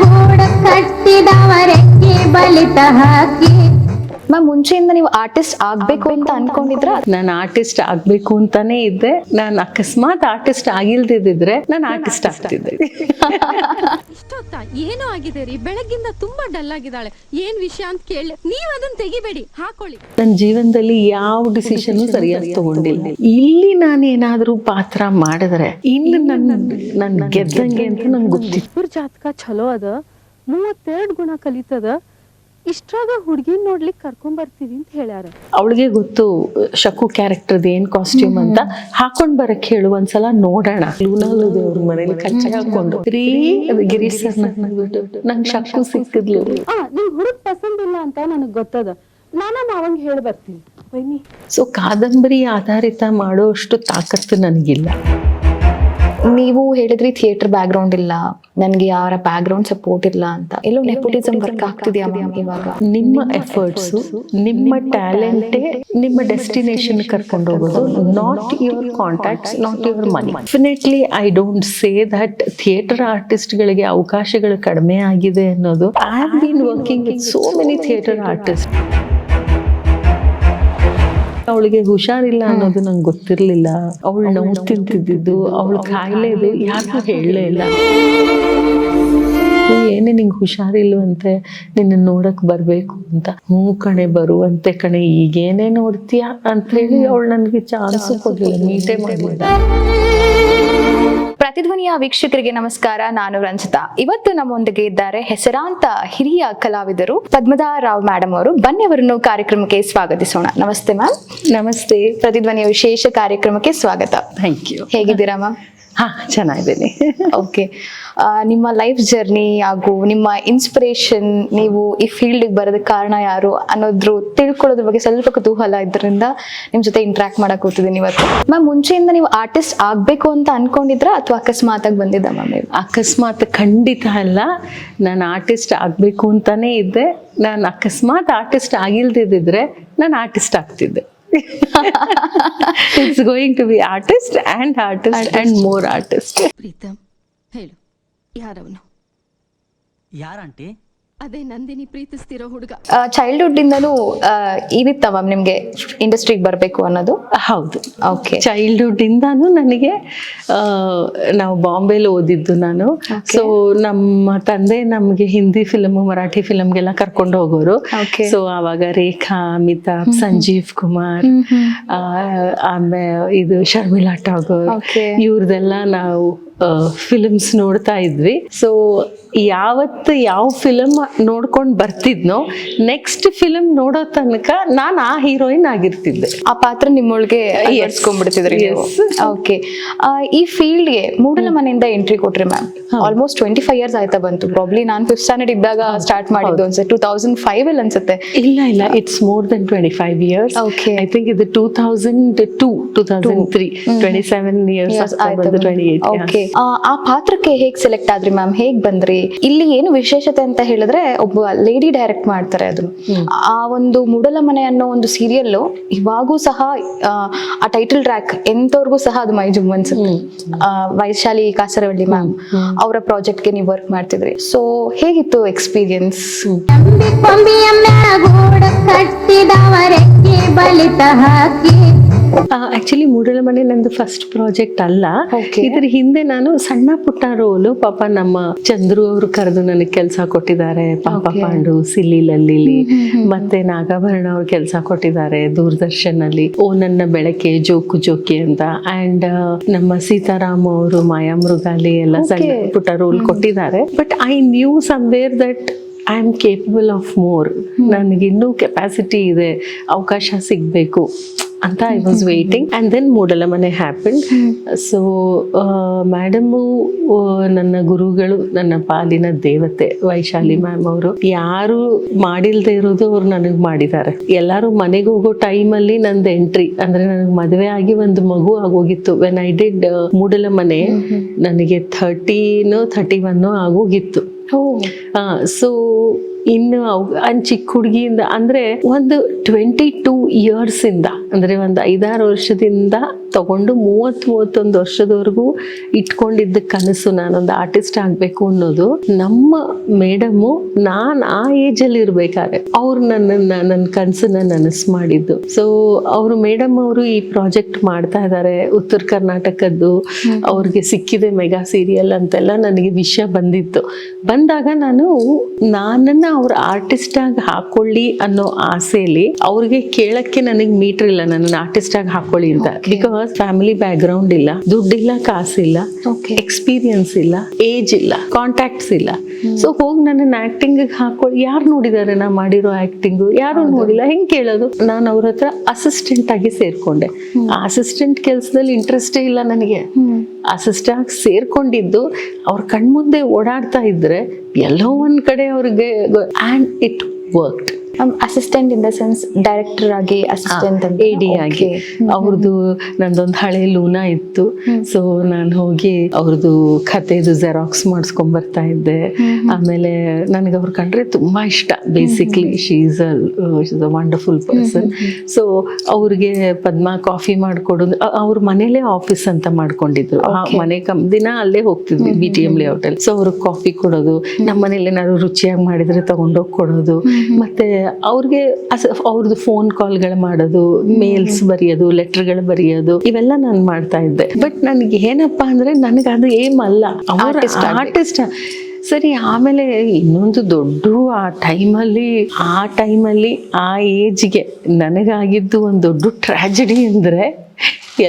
ಗೂಡ ಕಟ್ಟಿದವರೆಕ್ಕೆ ಬಲಿತ ಹಾಕಿ. ಮ್ಯಾಮ್, ಮುಂಚೆಯಿಂದ ನೀವು ಆರ್ಟಿಸ್ಟ್ ಆಗ್ಬೇಕು ಅಂತ ಅನ್ಕೊಂಡಿದ್ರ? ನಾನು ಆರ್ಟಿಸ್ಟ್ ಆಗ್ಬೇಕು ಅಂತಾನೆ ಇದ್ದೆ. ನಾನು ಅಕಸ್ಮಾತ್ ಆರ್ಟಿಸ್ಟ್ ಆಗಿಲ್ದಿದ್ರೆ ನಾನು ಆರ್ಟಿಸ್ಟ್ ಆಗ್ತಿದ್ದೆ. ಇಷ್ಟೊತ್ತ ಏನೋ ಆಗಿದೆ ರೀ, ಬೆಳಗ್ಗಿಂದ ತುಂಬಾ ಡಲ್ ಆಗಿದ್ದಾಳೆ. ಏನ್ ವಿಷಯ ಅಂತ ಕೇಳಿ ನೀವ್ ಅದನ್ನ ತೆಗಿಬೇಡಿ, ಹಾಕೊಳ್ಳಿ. ನನ್ನ ಜೀವನದಲ್ಲಿ ಯಾವ ಡಿಸಿಷನ್ ಸರಿಯಾಗಿ ತಗೊಂಡಿಲ್ಲ. ಇಲ್ಲಿ ನಾನು ಏನಾದ್ರೂ ಪಾತ್ರ ಮಾಡಿದ್ರೆ ಇನ್ನು ನನ್ ಗೆದ್ದಂಗೆ ಅಂತ ನಂಗೆ ಗೊತ್ತಿತ್ತು. ಇವ್ರ ಜಾತಕ ಚಲೋ ಅದ, 32 ಗುಣ ಕಲಿತದ, ಇಷ್ಟ್ರಾಗ ಹುಡ್ಗಿನ್ ನೋಡ್ಲಿಕ್ ಕರ್ಕೊಂಡ್ ಬರ್ತೀವಿ ಅಂತ ಹೇಳ್ಯಾರ. ಅವಳಿಗೆ ಗೊತ್ತು ಶಕು ಕ್ಯಾರೆಕ್ಟರ್ ಏನ್ ಕಾಸ್ಟ್ಯೂಮ್ ಅಂತ. ಹಾಕೊಂಡ್ ಬರಕ್ ಹೇಳು, ಒಂದ್ಸಲ ನೋಡೋಣ. ಲೂನಾಲುದು ಅವ್ರ ಮನೇಲಿ ಕಚ್ಚೆ ಹಾಕೊಂಡು ರೀ ಗಿರೀಶ್ ಸರ್ ನಂಗೆ ಶಕು ಸಿಕ್ಕಿದ್ಲು. ನಿಮ್ ಹುಡುಗ ಪಸಂದ್ ಇಲ್ಲ ಅಂತ ನನಗ್ ಗೊತ್ತದ, ನಾನ ಮಾವಂಗ್ ಹೇಳಿ ಬರ್ತೀನಿ ಬನ್ನಿ. ಸೊ ಕಾದಂಬರಿ ಆಧಾರಿತ ಮಾಡೋ ಅಷ್ಟು ತಾಕತ್ತು ನನಗಿಲ್ಲ. ನೀವು ಹೇಳಿದ್ರಿ ಥಿಯೇಟರ್ ಬ್ಯಾಕ್ ಗ್ರೌಂಡ್ ಇಲ್ಲ, ನನ್ಗೆ ಯಾರ ಬ್ಯಾಕ್ ಗ್ರೌಂಡ್ ಸಪೋರ್ಟ್ ಇಲ್ಲ ಅಂತ. ಎಲ್ಲೋ ನೆಪೋಟಿಸಮ್ ವರ್ಕ್ ಆಗ್ತಿದ್ಯಾ ಮ್ಯಾಮ್ ಇವಾಗ? ನಿಮ್ಮ ಎಫರ್ಟ್ಸ್, ನಿಮ್ಮ ಟ್ಯಾಲೆಂಟೇ ನಿಮ್ಮ ಡೆಸ್ಟಿನೇಷನ್ ಕರ್ಕೊಂಡು ಹೋಗೋದು, not your contacts, not your money. Definitely I don't say that theatre ಆರ್ಟಿಸ್ಟ್ಗಳಿಗೆ ಅವಕಾಶಗಳು ಕಡಿಮೆ ಆಗಿದೆ ಅನ್ನೋದು. I have been working with so many theatre artist. ಅವಳಿಗೆ ಹುಷಾರಿಲ್ಲ ಅನ್ನೋದು ನಂಗೆ ಗೊತ್ತಿರ್ಲಿಲ್ಲ. ಅವಳು ನೋವು ತಿಂತಿದ್ದು, ಅವಳು ಕಾಯಿಲೆದು ಯಾರಿಗೂ ಹೇಳಲೇ ಇಲ್ಲ. ಏನೇ ನಿಂಗೆ ಹುಷಾರಿಲ್ವಂತೆ, ನಿನ್ನ ನೋಡಕ್ ಬರ್ಬೇಕು ಅಂತ. ಕಣೆ ಬರುವಂತೆ ಕಣೆ, ಈಗೇನೇ ನೋಡ್ತೀಯ ಅಂತ ಹೇಳಿ ಅವಳು ನನ್ಗೆ ಚಾನ್ಸ್ ಕೊಡ್ಲಿಲ್ಲ, ಮೀಟೇ ಮಾಡಲಿಲ್ಲ. ಪ್ರತಿಧ್ವನಿಯ ವೀಕ್ಷಕರಿಗೆ ನಮಸ್ಕಾರ, ನಾನು ರಂಜಿತಾ. ಇವತ್ತು ನಮ್ಮೊಂದಿಗೆ ಇದ್ದಾರೆ ಹೆಸರಾಂತ ಹಿರಿಯ ಕಲಾವಿದರು ಪದ್ಮದಾ ರಾವ್ ಮೇಡಮ್ ಅವರು. ಬನ್ನಿ ಅವರನ್ನು ಕಾರ್ಯಕ್ರಮಕ್ಕೆ ಸ್ವಾಗತಿಸೋಣ. ನಮಸ್ತೆ ಮ್ಯಾಮ್. ನಮಸ್ತೆ. ಪ್ರತಿಧ್ವನಿಯ ವಿಶೇಷ ಕಾರ್ಯಕ್ರಮಕ್ಕೆ ಸ್ವಾಗತ. Thank you. ಹೇಗಿದ್ದೀರಾ ಮ್ಯಾಮ್? ಹಾ, ಚೆನ್ನಾಗಿದ್ದೀನಿ. ಓಕೆ, ನಿಮ್ಮ ಲೈಫ್ ಜರ್ನಿ ಹಾಗೂ ನಿಮ್ಮ ಇನ್ಸ್ಪಿರೇಷನ್, ನೀವು ಈ ಫೀಲ್ಡ್ ಬರೋದಕ್ಕೆ ಕಾರಣ ಯಾರು ಅನ್ನೋದ್ರ ತಿಳ್ಕೊಳ್ಳೋದ್ರ ಬಗ್ಗೆ ಸ್ವಲ್ಪ ಕುತೂಹಲ ಇದ್ರಿಂದ ನಿಮ್ ಜೊತೆ ಇಂಟ್ರಾಕ್ಟ್ ಮಾಡಕ್ ಕೂತಿದ್ದೀನಿ ಇವತ್ತು. ಮ್ಯಾಮ್, ಮುಂಚೆಯಿಂದ ನೀವು ಆರ್ಟಿಸ್ಟ್ ಆಗ್ಬೇಕು ಅಂತ ಅನ್ಕೊಂಡಿದ್ರ ಅಥವಾ ಅಕಸ್ಮಾತ್ ಆಗಿ ಬಂದಿದ್ದ ಮ್ಯಾಮ್? ಅಕಸ್ಮಾತ್ ಖಂಡಿತ ಅಲ್ಲ, ನಾನು ಆರ್ಟಿಸ್ಟ್ ಆಗ್ಬೇಕು ಅಂತಾನೆ ಇದ್ದೆ. ನಾನು ಅಕಸ್ಮಾತ್ ಆರ್ಟಿಸ್ಟ್ ಆಗಿಲ್ದಿದ್ರೆ ನಾನು ಆರ್ಟಿಸ್ಟ್ ಆಗ್ತಿದ್ದೆ. It's going to be artist and more artist. Preetham, ಹೇಳು, ಯಾರವನು? ಯಾರಂಟಿ? ಅದೇ ನಂದಿನಿ ಪ್ರೀತಿಸ್ತಿರೋ ಹುಡುಗ. ಚೈಲ್ಡ್ಹುಡ್ ಇಂದನೂ ಇದಿತ್ತ ಮ್ಯಾಮ್ ನಿಮ್ಗೆ ಇಂಡಸ್ಟ್ರಿಗೆ ಬರಬೇಕು ಅನ್ನೋದು? ಹೌದು. ಓಕೆ. ಚೈಲ್ಡ್ಹುಡ್ ಇಂದಾನು ನನಗೆ, ನಾವು ಬಾಂಬೆಲಿ ಓದಿದ್ದು ನಾನು. ಸೊ ನಮ್ಮ ತಂದೆ ನಮ್ಗೆ ಹಿಂದಿ ಫಿಲಮ್, ಮರಾಠಿ ಫಿಲಮ್ಗೆಲ್ಲ ಕರ್ಕೊಂಡು ಹೋಗೋರು. ಸೊ ಆವಾಗ ರೇಖಾ, ಅಮಿತಾಬ್, ಸಂಜೀವ್ ಕುಮಾರ್, ಆಮೇಲೆ ಇದು ಶರ್ಮಿಳಾ ಟಾಗೋರ್, ಇವ್ರದೆಲ್ಲ ನಾವು ಫಿಲ್ಮ್ಸ್ ನೋಡ್ತಾ ಇದ್ವಿ. ಸೊ ಯಾವತ್ತು ಯಾವ ಫಿಲಮ್ ನೋಡ್ಕೊಂಡು ಬರ್ತಿದ್ನೋ, ನೆಕ್ಸ್ಟ್ ಫಿಲಮ್ ನೋಡೋ ತನಕ ನಾನು ಆ ಹೀರೋಯಿನ್ ಆಗಿರ್ತಿದ್ದೆ. ಆ ಪಾತ್ರ ನಿಮ್ಮೊಳಗೆ ಎರ್ಸ್ಕೊಂಡ್ಬಿಡ್ತಿದ್ರಿ ನೀವು? ಓಕೆ. ಈ ಫೀಲ್ಡ್ಗೆ ಮೂಡಲ ಮನೆಯಿಂದ ಎಂಟ್ರಿ ಕೊಟ್ರಿ ಮ್ಯಾಮ್. ಆಲ್ಮೋಸ್ಟ್ 25 years ಆಯ್ತಾ ಬಂತು? ಪ್ರಾಬ್ಲಿ ನಾನು 5th standard ಇದ್ದಾಗ ಸ್ಟಾರ್ಟ್ ಮಾಡಿದ್ದು ಅನ್ಸುತ್ತೆ, 2005 ಅಲ್ಲಿ ಅನ್ಸುತ್ತೆ. ಇಲ್ಲ, it's more than 25 years. Okay. I think ಇದು 2002, 2003, 27 years ಆಯ್ತು, 28. ಓಕೆ. ಆ ಪಾತ್ರಕ್ಕೆ ಹೇಗ್ ಸೆಲೆಕ್ಟ್ ಆದ್ರಿ ಮ್ಯಾಮ್? ಹೇಗ್ ಬಂದ್ರಿ? ಇಲ್ಲಿ ಏನು ವಿಶೇಷತೆ ಅಂತ ಹೇಳಿದ್ರೆ, ಒಬ್ಬ ಲೇಡಿ ಡೈರೆಕ್ಟ್ ಮಾಡ್ತಾರೆ ಅದು. ಆ ಒಂದು ಮೂಡಲ ಮನೆ ಅನ್ನೋ ಒಂದು ಸೀರಿಯಲ್ ಇವಾಗೂ ಸಹ ಆ ಟೈಟಲ್ ಟ್ರ್ಯಾಕ್ ಎಂತವ್ರಿಗೂ ಸಹ ಅದು ಮೈ ಜುಮ್ ಅನ್ಸುತ್ತೆ. ವೈಶಾಲಿ ಕಾಸರವಳ್ಳಿ ಮ್ಯಾಮ್ ಅವರ ಪ್ರಾಜೆಕ್ಟ್ಗೆ ನೀವು ವರ್ಕ್ ಮಾಡ್ತಿದ್ರಿ. ಸೊ ಹೇಗಿತ್ತು ಎಕ್ಸ್ಪೀರಿಯನ್ಸ್? ಕೊಂಬಿಯ ಗೂಡ ಕಟ್ಟಿದವರೆಕ್ಕೆ ಬಲಿತ ಹಾಕಿ. ಆಕ್ಚುಲಿ ಮೂಡಲ ಮನೆ ನಂದು ಫಸ್ಟ್ ಪ್ರಾಜೆಕ್ಟ್ ಅಲ್ಲ. ಇದ್ರ ಹಿಂದೆ ನಾನು ಸಣ್ಣ ಪುಟ್ಟ ರೋಲು, ಪಾಪ ನಮ್ಮ ಚಂದ್ರು ಅವರು ಕರೆದು ನನಗೆ ಕೆಲಸ ಕೊಟ್ಟಿದ್ದಾರೆ. ಪಾಪ ಪಾಂಡು, ಸಿಲ್ಲಿ ಲಲ್ಲಿಲಿ, ಮತ್ತೆ ನಾಗಾಭರಣ ಅವ್ರು ಕೆಲಸ ಕೊಟ್ಟಿದ್ದಾರೆ ದೂರದರ್ಶನ್ ಅಲ್ಲಿ. ಓ ನನ್ನ ಬೆಳಕೆ, ಜೋಕು ಜೋಕಿ ಅಂತ. ಅಂಡ್ ನಮ್ಮ ಸೀತಾರಾಮ್ ಅವರು ಮಾಯಾ ಮೃಗಾಲಿ ಎಲ್ಲ ಸಣ್ಣ ಪುಟ್ಟ ರೋಲ್ ಕೊಟ್ಟಿದ್ದಾರೆ. But I knew somewhere that I am capable of more. ನನಗಿನ್ನೂ ಕೆಪಾಸಿಟಿ ಇದೆ, ಅವಕಾಶ ಸಿಗಬೇಕು ಅಂತ I was waiting. And then Moodala Mane happen. So madam ನನ್ನ ಗುರುಗಳು, ನನ್ನ ಪಾಲಿನ ದೇವತೆ ವೈಶಾಲಿ ಮ್ಯಾಮ್ ಅವರು. ಯಾರು ಮಾಡಿಲ್ದೇ ಇರೋದು ಅವ್ರು ನನಗೆ ಮಾಡಿದ್ದಾರೆ. ಎಲ್ಲರೂ ಮನೆಗೆ ಹೋಗೋ ಟೈಮಲ್ಲಿ ನಂದು ಎಂಟ್ರಿ, ಅಂದ್ರೆ ನನಗೆ ಮದುವೆ ಆಗಿ ಒಂದು ಮಗು ಆಗೋಗಿತ್ತು. ವೆನ್ ಐ ಡಿಡ್ ಮೂಡಲ ಮನೆ ನನಗೆ 31 ಆಗೋಗಿತ್ತು. ಸೊ ಇನ್ನು ಚಿಕ್ಕ ಹುಡುಗಿಯಿಂದ ಅಂದ್ರೆ ಒಂದು 22 years ಇಂದ, ಅಂದ್ರೆ ಒಂದು 5-6 ವರ್ಷದಿಂದ ತಗೊಂಡು 30-31 ವರ್ಷದವರೆಗೂ ಇಟ್ಕೊಂಡಿದ್ದ ಕನಸು, ನಾನೊಂದು ಆರ್ಟಿಸ್ಟ್ ಆಗ್ಬೇಕು ಅನ್ನೋದು. ನಮ್ಮ ಮೇಡಮು ನಾನು ಆ ಏಜ್ ಅಲ್ಲಿ ಇರ್ಬೇಕಾದ್ರೆ ಅವ್ರು ನನ್ನ ಕನಸನ್ನ ನನಸು ಮಾಡಿದ್ದು. ಸೊ ಅವರು ಮೇಡಮ್ ಅವರು ಈ ಪ್ರಾಜೆಕ್ಟ್ ಮಾಡ್ತಾ ಇದ್ದಾರೆ, ಉತ್ತರ ಕರ್ನಾಟಕದ್ದು, ಅವ್ರಿಗೆ ಸಿಕ್ಕಿದೆ ಮೆಗಾ ಸೀರಿಯಲ್ ಅಂತೆಲ್ಲ ನನಗೆ ವಿಷಯ ಬಂದಿತ್ತು. ಬಂದಾಗ ನನ್ನನ್ನ ಅವ್ರ ಆರ್ಟಿಸ್ಟ್ ಆಗಿ ಹಾಕೊಳ್ಳಿ ಅನ್ನೋ ಆಸೆಯಲ್ಲಿ ಅವ್ರಿಗೆ ಕೇಳಕ್ಕೆ ನನಗೆ ಮೀಟರ್ ಇಲ್ಲ, ನನ್ನ ಆರ್ಟಿಸ್ಟ್ ಆಗಿ ಹಾಕೊಳ್ಳಿ ಅಂತ. ಬಿಕಾಸ್ ಫ್ಯಾಮಿಲಿ ಬ್ಯಾಕ್ ಗ್ರೌಂಡ್ ಇಲ್ಲ, ದುಡ್ಡಿಲ್ಲ, ಕಾಸಿಲ್ಲ, ಎಕ್ಸ್ಪೀರಿಯನ್ಸ್ ಇಲ್ಲ, ಏಜ್ ಇಲ್ಲ, ಕಾಂಟ್ಯಾಕ್ಟ್ಸ್ ಇಲ್ಲ. ಸೊ ಹೋಗಿ ನನ್ನ ಆಕ್ಟಿಂಗ್ ಹಾಕೊಳ್ಳಿ, ಯಾರು ನೋಡಿದಾರೆ ನಾ ಮಾಡಿರೋ ಆಕ್ಟಿಂಗ್? ಯಾರು ನೋಡಿಲ್ಲ. ಹೆಂಗ್ ಕೇಳೋದು? ನಾನು ಅವ್ರ ಹತ್ರ ಅಸಿಸ್ಟೆಂಟ್ ಆಗಿ ಸೇರ್ಕೊಂಡೆ. ಆ ಅಸಿಸ್ಟೆಂಟ್ ಕೆಲ್ಸದಲ್ಲಿ ಇಂಟ್ರೆಸ್ಟೇ ಇಲ್ಲ ನನಗೆ. ಅಸಿಸ್ಟೆಂಟ್ ಆಗಿ ಸೇರ್ಕೊಂಡಿದ್ದು ಅವ್ರ ಕಣ್ಮುಂದೆ ಓಡಾಡ್ತಾ ಇದ್ರೆ ಎಲ್ಲೋ ಒಂದ್ ಕಡೆ ಅವ್ರಿಗೆ and it worked. Assistant in the sense director ಆಗಿ ಅಸಿಸ್ಟೆಂಟ್ AD ಆಗಿ. ಅವ್ರದ್ದು ನಂದೊಂದು ಹಳೆ ಲೂನಾ ಇತ್ತು. ಸೊ ನಾನು ಹೋಗಿ ಅವ್ರದ್ದು ಖತೆದು ಜೆರಾಕ್ಸ್ ಮಾಡಿಸ್ಕೊಂಡ್ ಬರ್ತಾ ಇದ್ದೆ. ಆಮೇಲೆ ನನಗೆ ಅವ್ರು ಕಂಡ್ರೆ ತುಂಬಾ ಇಷ್ಟ. Basically she is a wonderful person. So ಅವ್ರಿಗೆ ಪದ್ಮ ಕಾಫಿ ಮಾಡ್ಕೊಡೋದು, ಅವ್ರ ಮನೇಲೆ ಆಫೀಸ್ ಅಂತ ಮಾಡ್ಕೊಂಡಿದ್ರು. ಆ ಮನೆ ದಿನ ಅಲ್ಲೇ ಹೋಗ್ತಿದ್ವಿ BTM ಲೇಔಟ್ ಅಲ್ಲಿ. ಸೊ ಅವ್ರಿಗೆ ಕಾಫಿ ಕೊಡೋದು, ನಮ್ಮ ಮನೇಲಿ ಏನಾದ್ರು ರುಚಿಯಾಗಿ ಮಾಡಿದ್ರೆ ತಗೊಂಡೋಗಿ ಕೊಡೋದು. ಮತ್ತೆ ಅವ್ರಿಗೆ ಅವ್ರದ್ದು ಫೋನ್ ಕಾಲ್ಗಳು ಮಾಡೋದು, ಮೇಲ್ಸ್ ಬರೆಯೋದು, ಲೆಟರ್ಗಳು ಬರೆಯೋದು, ಇವೆಲ್ಲ ನಾನು ಮಾಡ್ತಾ ಇದ್ದೆ. ಬಟ್ ನನಗೆ ಏನಪ್ಪಾ ಅಂದ್ರೆ ನನಗೆ ಅದು ಏಮ್ ಅಲ್ಲ, ಆರ್ಟಿಸ್ಟ್. ಸರಿ, ಆಮೇಲೆ ಇನ್ನೊಂದು ದೊಡ್ಡ ಆ ಟೈಮಲ್ಲಿ ಆ ಏಜ್ಗೆ ನನಗಾಗಿದ್ದು ಒಂದು ದೊಡ್ಡ ಟ್ರಾಜಿಡಿ ಅಂದ್ರೆ,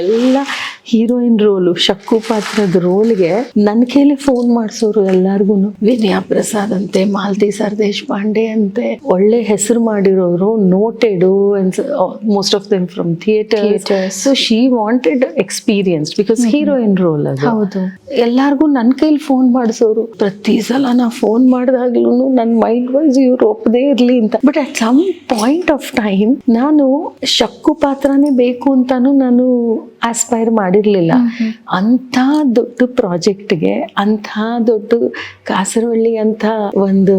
ಎಲ್ಲ ಹೀರೋಯಿನ್ ರೋಲು, ಶಕ್ಕು ಪಾತ್ರದ ರೋಲ್ಗೆ ನನ್ನ ಕೈಲಿ ಫೋನ್ ಮಾಡಿಸೋರು ಎಲ್ಲಾರ್ಗು. ವಿನಯಾ ಪ್ರಸಾದ್ ಅಂತೆ, ಮಾಲತಿ ದೇಶಪಾಂಡೆ ಅಂತೆ, ಒಳ್ಳೆ ಹೆಸರು ಮಾಡಿರೋರು, noted, most of them from theatre. So she wanted experience because heroine role ಅದು. ಎಲ್ಲಾರ್ಗು ನನ್ನ ಕೈಲಿ ಫೋನ್ ಮಾಡಿಸೋರು. ಪ್ರತಿ ಸಲ ನಾ ಫೋನ್ ಮಾಡಿದಾಗ್ಲೂ ನನ್ನ ಮೈಂಡ್ ವೈಸ್ ಇವ್ರು ಒಪ್ಪದೇ ಇರ್ಲಿ ಅಂತ. But at some point of time ನಾನು ಶಕ್ಕು ಪಾತ್ರನೇ ಬೇಕು ಅಂತಾನು ನಾನು ಆಸ್ಪೈರ್ ಮಾಡಿರ್ಲಿಲ್ಲ. ಅಂಥ ದೊಡ್ಡ ಪ್ರಾಜೆಕ್ಟ್ಗೆ, ಅಂಥ ದೊಡ್ಡ ಕಾಸರವಳ್ಳಿ ಅಂತ ಒಂದು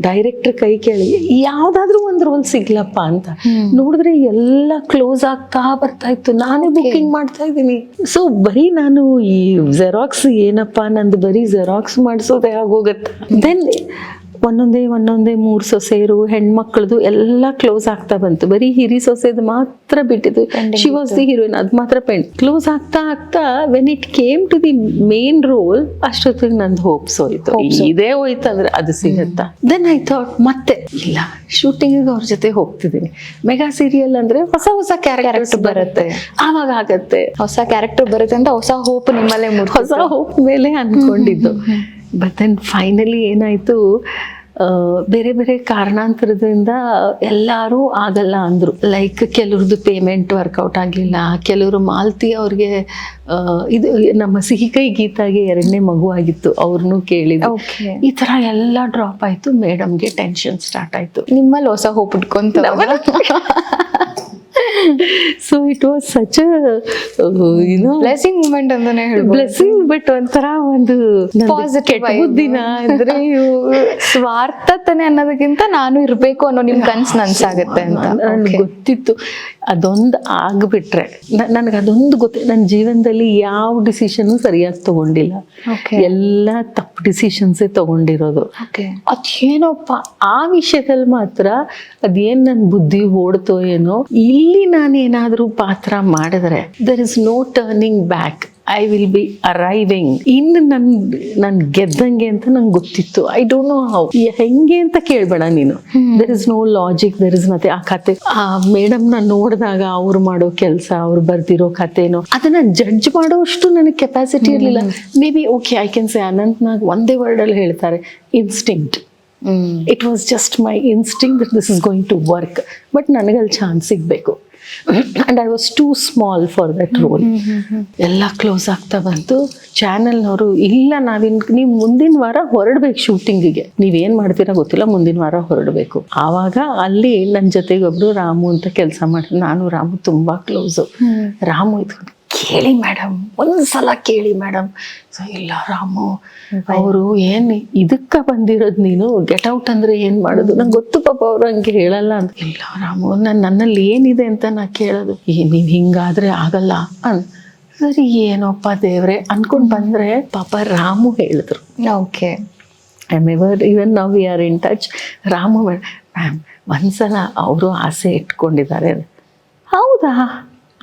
ಡೈರೆಕ್ಟರ್ ಕೈ ಕೇಳಿ ಯಾವ್ದಾದ್ರು ಒಂದು ರೋಲ್ ಸಿಗ್ಲಪ್ಪ ಅಂತ ನೋಡಿದ್ರೆ ಎಲ್ಲ ಕ್ಲೋಸ್ ಆಗ್ತಾ ಬರ್ತಾ ಇತ್ತು. ನಾನೇ ಬುಕ್ಕಿಂಗ್ ಮಾಡ್ತಾ ಇದ್ದೀನಿ. ಸೊ ಬರೀ ನಾನು ಈ ಜೆರಾಕ್ಸ್ ಏನಪ್ಪಾ, ನಂದು ಬರೀ ಜೆರಾಕ್ಸ್ ಮಾಡಿಸೋದೇ ಆಗೋಗತ್ತ. ದೆನ್ ಒಂದೊಂದೇ 3 ಸೊಸೆಯರು, ಹೆಣ್ಮಕ್ಳದು ಎಲ್ಲ ಕ್ಲೋಸ್ ಆಗ್ತಾ ಬಂತು. ಬರೀ ಹಿರಿ ಸೊಸೆದು ಮಾತ್ರ ಬಿಟ್ಟಿದ್ದು, ಶಿ ವಾಸ್ ದಿ ಹೀರೋಯಿನ್, ಅದು ಮಾತ್ರ ಕ್ಲೋಸ್ ಆಗ್ತಾ when it came to the main role, ಅಷ್ಟೊತ್ತಿಗೆ ನಂದು ಹೋಪ್ಸ್ ಹೋಯ್ತು. ಇದೇ ಹೋಯ್ತಂದ್ರೆ ಅದು ಸಿಗತ್ತಾ? ದೆನ್ ಐ ಥಾಟ್ ಮತ್ತೆ ಇಲ್ಲ, ಶೂಟಿಂಗ್ ಅವ್ರ ಜೊತೆ ಹೋಗ್ತಿದ್ದೀನಿ. ಮೆಗಾ ಸೀರಿಯಲ್ ಅಂದ್ರೆ ಹೊಸ ಕ್ಯಾರೆಕ್ಟರ್ ಬರುತ್ತೆ, ಆವಾಗ ಆಗತ್ತೆ. ಹೊಸ ಕ್ಯಾರೆಕ್ಟರ್ ಬರುತ್ತೆ ಅಂತ ಹೊಸ ಹೋಪ್ ನಿಮ್ಮಲ್ಲೇ ಹೊಸ ಹೋಪ್ ಮೇಲೆ ಅನ್ಕೊಂಡಿದ್ದು. ಬಟ್ ದೆನ್ ಫೈನಲಿ ಏನಾಯ್ತು, ಬೇರೆ ಬೇರೆ ಕಾರಣಾಂತರದಿಂದ ಎಲ್ಲರೂ ಆಗಲ್ಲ ಅಂದ್ರು. ಲೈಕ್ ಕೆಲವ್ರದ್ದು ಪೇಮೆಂಟ್ ವರ್ಕೌಟ್ ಆಗಲಿಲ್ಲ, ಕೆಲವರು ಮಾಲತಿ ಅವ್ರಿಗೆ ಇದು ನಮ್ಮ ಸಿಹಿ ಕೈ ಗೀತಾಗೆ 2ನೇ ಮಗು ಆಗಿತ್ತು, ಅವ್ರನ್ನೂ ಕೇಳಿದ್ರು. ಈ ತರ ಎಲ್ಲ ಡ್ರಾಪ್ ಆಯ್ತು. ಮೇಡಮ್ಗೆ ಟೆನ್ಷನ್ ಸ್ಟಾರ್ಟ್ ಆಯ್ತು. ನಿಮ್ಮಲ್ಲಿ ಹೊಸ ಹೋಪ್ ಇಟ್ಕೊಂತ so it was such blessing moment ಅಂತಾನೆ ಹೇಳ್ಬೋದು. ಬ್ಲೆಸ್ಸಿಂಗ್, ಬಟ್ ಒಂಥರ ಒಂದು ದಿನ ಅಂದ್ರೆ ಸ್ವಾರ್ಥತನೆ ಅನ್ನೋದಕ್ಕಿಂತ ನಾನು ಇರ್ಬೇಕು ಅನ್ನೋ ನಿಮ್ ಕನ್ಸು ನನ್ಸಾಗತ್ತೆ ಅಂತ ನನ್ಗೆ ಗೊತ್ತಿತ್ತು. ಅದೊಂದು ಆಗ್ಬಿಟ್ರೆ ನನಗೆ ಅದೊಂದು ಗೊತ್ತ. ನನ್ನ ಜೀವನದಲ್ಲಿ ಯಾವ ಡಿಸಿಷನ್ ಸರಿಯಾಗಿ ತಗೊಂಡಿಲ್ಲ, ಎಲ್ಲ ತಪ್ಪು ಡಿಸಿಷನ್ಸೇ ತಗೊಂಡಿರೋದು. ಅದೇನೋಪ್ಪ ಆ ವಿಷಯದಲ್ಲಿ ಮಾತ್ರ ಅದೇನ್ ನನ್ ಬುದ್ಧಿ ಓಡ್ತೋ ಏನೋ. ಇಲ್ಲಿ ನಾನೇನಾದ್ರೂ ಪಾತ್ರ ಮಾಡಿದ್ರೆ there is no turning back, I will be arriving. ಇನ್ನು ನನ್ ಗೆದ್ದಂಗೆ ಅಂತ ನಂಗೆ ಗೊತ್ತಿತ್ತು. ಐ ಡೋಂಟ್ ನೋ ಹೌ, ಹೆಂಗೆ ಅಂತ ಕೇಳ್ಬೇಡ ನೀನು. There is no logic, there is ಮತ್ತೆ ಆ ಕತೆ. ಆ ಮೇಡಮ್ನ ನೋಡಿದಾಗ ಅವ್ರು ಮಾಡೋ ಕೆಲಸ, ಅವ್ರು ಬರ್ದಿರೋ ಕಥೆನೋ ಅದನ್ನ ಜಡ್ಜ್ ಮಾಡೋಷ್ಟು ನನಗೆ ಕೆಪಾಸಿಟಿ ಇರಲಿಲ್ಲ. May be okay, I can say Anant Nag ಒಂದೇ ವರ್ಡ್ ಅಲ್ಲಿ ಹೇಳ್ತಾರೆ, instinct. It was just my instinct that this is going to work. But ನನಗಲ್ಲಿ ಚಾನ್ಸ್ ಸಿಗ್ಬೇಕು. And I was too small for that role. ಎಲ್ಲ close ಆಗ್ತಾ ಬಂತು. ಚಾನೆಲ್ನವರು ಇಲ್ಲ, ನೀವು ಮುಂದಿನ ವಾರ ಹೊರಡ್ಬೇಕು ಶೂಟಿಂಗಿಗೆ, ನೀವೇನ್ ಮಾಡ್ತೀರಾ ಗೊತ್ತಿಲ್ಲ, ಮುಂದಿನ ವಾರ ಹೊರಡ್ಬೇಕು. ಆವಾಗ ಅಲ್ಲಿ ನನ್ನ ಜೊತೆಗೆ ಒಬ್ರು ರಾಮು ಅಂತ ಕೆಲಸ ಮಾಡಿದ್ರು. ನಾನು ರಾಮು ತುಂಬಾ ಕ್ಲೋಸು. ರಾಮು ಇದ್ಕೊಂಡು ಕೇಳಿ ಮೇಡಮ್, ಒಂದ್ಸಲ ಕೇಳಿ ಮೇಡಮ್. ಸೊ ಇಲ್ಲ ರಾಮು, ಅವರು ಏನ್ ಇದಕ್ಕ ಬಂದಿರೋದು, ನೀನು ಗೆಟ್ ಔಟ್ ಅಂದ್ರೆ ಏನ್ ಮಾಡೋದು, ನಂಗೆ ಗೊತ್ತು ಪಾಪ ಅವ್ರು ಹಂಗೆ ಹೇಳಲ್ಲ ಅಂತ. ಇಲ್ಲ ರಾಮು, ನನ್ನಲ್ಲಿ ಏನಿದೆ ಅಂತ ನಾ ಕೇಳೋದು. ನೀವ್ ಹಿಂಗಾದ್ರೆ ಆಗಲ್ಲ ಸರಿ ಏನೋಪ್ಪ ದೇವ್ರೆ ಅನ್ಕೊಂಡ್ ಬಂದ್ರೆ ಪಾಪ ರಾಮು ಹೇಳಿದ್ರು. ಓಕೆ. ಇವನ್ ನಾವು we are in touch. Ramu ma'am ಒಂದ್ಸಲ ಅವರು ಆಸೆ ಇಟ್ಕೊಂಡಿದ್ದಾರೆ. ಹೌದಾ,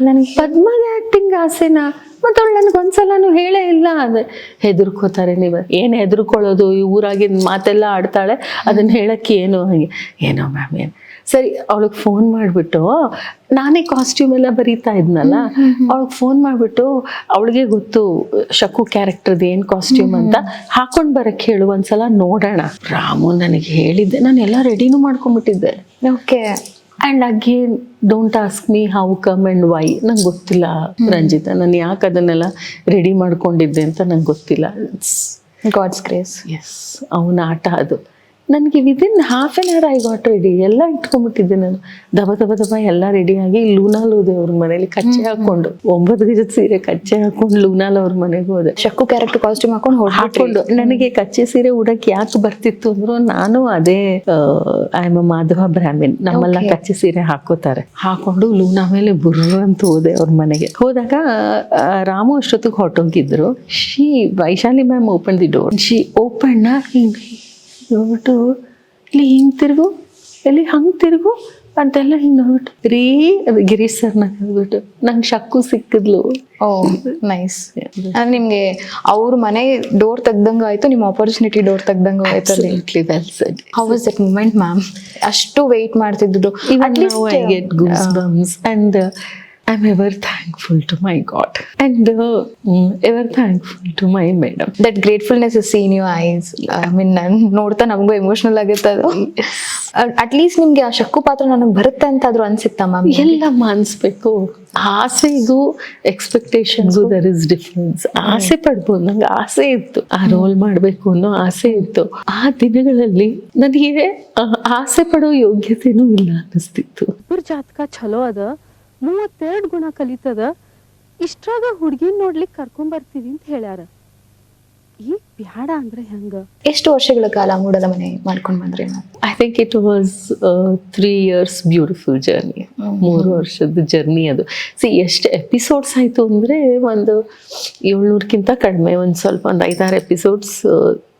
ನನಗೆ ಪದ್ಮಗೆ ಆ್ಯಕ್ಟಿಂಗ್ ಆಸೆನಾ? ಮತ್ತು ಅವಳು ನನಗೊಂದ್ಸಲನೂ ಹೇಳೇ ಇಲ್ಲ. ಅದು ಹೆದರ್ಕೋತಾರೆ. ನೀವು ಏನು ಹೆದರ್ಕೊಳ್ಳೋದು, ಈ ಊರಾಗಿನ ಮಾತೆಲ್ಲ ಆಡ್ತಾಳೆ, ಅದನ್ನು ಹೇಳೋಕ್ಕೆ ಏನು ಹಾಗೆ ಏನೋ ಮ್ಯಾಮ್ ಏನು. ಸರಿ, ಅವಳಿಗೆ ಫೋನ್ ಮಾಡಿಬಿಟ್ಟು, ನಾನೇ ಕಾಸ್ಟ್ಯೂಮ್ ಎಲ್ಲ ಬರೀತಾ ಇದ್ನಲ್ಲ, ಅವಳಿಗೆ ಫೋನ್ ಮಾಡಿಬಿಟ್ಟು, ಅವಳಿಗೆ ಗೊತ್ತು ಶಕು ಕ್ಯಾರೆಕ್ಟರ್ದು ಏನು ಕಾಸ್ಟ್ಯೂಮ್ ಅಂತ, ಹಾಕೊಂಡು ಬರೋಕ್ಕೆ ಹೇಳು ಒಂದ್ಸಲ ನೋಡೋಣ. ರಾಮು ನನಗೆ ಹೇಳಿದ್ದೆ, ನಾನು ಎಲ್ಲ ರೆಡಿನೂ ಮಾಡ್ಕೊಂಡ್ಬಿಟ್ಟಿದ್ದೆ. Okay. And again don't ask me how come and why. ನಂಗೆ ಗೊತ್ತಿಲ್ಲ ರಂಜಿತಾ, ನಾನು ಯಾಕೆ ಅದನ್ನೆಲ್ಲ ರೆಡಿ ಮಾಡ್ಕೊಂಡಿದ್ದೆ ಅಂತ ನಂಗೆ ಗೊತ್ತಿಲ್ಲ. It's God's grace. ಎಸ್, ಅವನ ಆಟ ಅದು. ನನಗೆ within half an hour I got ready. ಎಲ್ಲ ಇಟ್ಕೊಂಡ್ಬಿಟ್ಟಿದ್ದೆ ನಾನು. ದಬ ದಬ ದಬ ಎಲ್ಲ ರೆಡಿಯಾಗಿ ಲೂನಾಲ್ ಹೋದೆ ಅವ್ರ ಮನೇಲಿ, ಕಚ್ಚೆ ಹಾಕೊಂಡು 9 ಗಜದ ಸೀರೆ ಕಚ್ಚೆ ಹಾಕೊಂಡು ಲೂನಾಲ್ ಅವ್ರ ಮನೆಗೆ ಹೋದೆ. ಶಕ್ಕು ಕ್ಯಾರೆಕ್ಟರ್ ಕಾಸ್ಟ್ಯೂಮ್ ಹಾಕೊಂಡು ನನಗೆ ಕಚ್ಚೆ ಸೀರೆ ಉಡಕ್ಕೆ ಯಾಕೆ ಬರ್ತಿತ್ತು ಅಂದ್ರು, ನಾನು ಅದೇ ಐ ಆಮ್ ಮಾಧವ ಬ್ರಾಹ್ಮಿನ್, ನಮ್ಮೆಲ್ಲ ಕಚ್ಚೆ ಸೀರೆ ಹಾಕೋತಾರೆ, ಹಾಕೊಂಡು ಲೂನಾ ಮೇಲೆ ಬುರ್ರ ಅಂತ ಹೋದೆ ಅವ್ರ ಮನೆಗೆ. ಹೋದಾಗ ರಾಮು ಅಷ್ಟೊತ್ತಿಗೆ ಹೊರಟೋಗಿದ್ರು. Vaishali ma'am open the door. She open ನೋಡ್ಬಿಟ್ಟು, ಇಲ್ಲಿ ಹಿಂಗೆ ತಿರುಗು, ಇಲ್ಲಿ ಹಂಗೆ ತಿರುಗು ಅಂತೆಲ್ಲ ಹಿಂಗೆ ನೋಡ್ಬಿಟ್ಟು, ರೀ ಅದು ಗಿರೀಶ್ ಸರ್ನ ಹೇಳ್ಬಿಟ್ಟು ನಂಗೆ ಶಕ್ಕು ಸಿಕ್ಕಿದ್ಲು. ಓ ನೈಸ್. ಅಂದ್ರೆ ನಿಮ್ಗೆ ಅವ್ರ ಮನೆ ಡೋರ್ ತೆಗ್ದಂಗ ಆಯ್ತು, ನಿಮ್ಮ ಆಪರ್ಚುನಿಟಿ ಡೋರ್ ತೆಗ್ದಂಗ ಆಯ್ತು. How was that moment ma'am? ಅಷ್ಟು ವೆಯ್ಟ್ ಮಾಡ್ತಿದ್ರು. I get goosebumps and I'm ever thankful to my God and ever thankful to my madam. That gratefulness is seen in your eyes. I mean, ನಾನು ನೋಡ್ತಾ ನಮಗೂ emotional ಆಗುತ್ತೆ ಅದು. At least ನಿಮ್ಗೆ ಆ ಶಕ್ಕು ಪಾತ್ರ ನನಗೆ ಬರುತ್ತೆ ಅಂತ ಆದ್ರೂ ಅನ್ಸುತ್ತಾ ಮ್ಯಾಮ್? ಎಲ್ಲ ಅನ್ಸ್ಬೇಕು. ಆಸೆಗೂ ಎಕ್ಸ್ಪೆಕ್ಟೇಷನ್ಗೂ ದರ್ ಇಸ್ ಡಿಫ್ರೆನ್ಸ್. ಆಸೆ ಪಡ್ಬೋದು, ನಂಗೆ ಆಸೆ ಇತ್ತು, ಆ ರೋಲ್ ಮಾಡಬೇಕು ಅನ್ನೋ ಆಸೆ ಇತ್ತು. ಆ ದಿನಗಳಲ್ಲಿ ನನಗೆ ಆಸೆ ಪಡೋ ಯೋಗ್ಯತೆನೂ ಇಲ್ಲ ಅನ್ನಿಸ್ತಿತ್ತು. ಇವ್ರ ಜಾತಕ ಚಲೋ ಅದ, 32 ಗುಣ ಕಲಿತದ, ಇಷ್ಟ್ರಾಗ ಹುಡ್ಗಿನ್ ನೋಡ್ಲಿಕ್ಕೆ ಕರ್ಕೊಂಬರ್ತೀವಿ ಅಂತ ಹೇಳ್ಯಾರ. ಈಗ ಬ್ಯಾಡ ಅಂದ್ರೆ ಹೆಂಗ? ಎಷ್ಟು ವರ್ಷಗಳ ಕಾಲ ಮೂಡಲ ಮನೆ ಮಾಡ್ಕೊಂಡ್ ಬಂದ್ರಿ ma'am? I think it was 3 years beautiful journey. 3 ವರ್ಷದ ಜರ್ನಿ ಅದು. ಎಷ್ಟು ಎಪಿಸೋಡ್ಸ್ ಆಯಿತು ಅಂದರೆ ಒಂದು 700ಕ್ಕಿಂತ ಕಡಿಮೆ, ಒಂದು 5-6 ಎಪಿಸೋಡ್ಸ್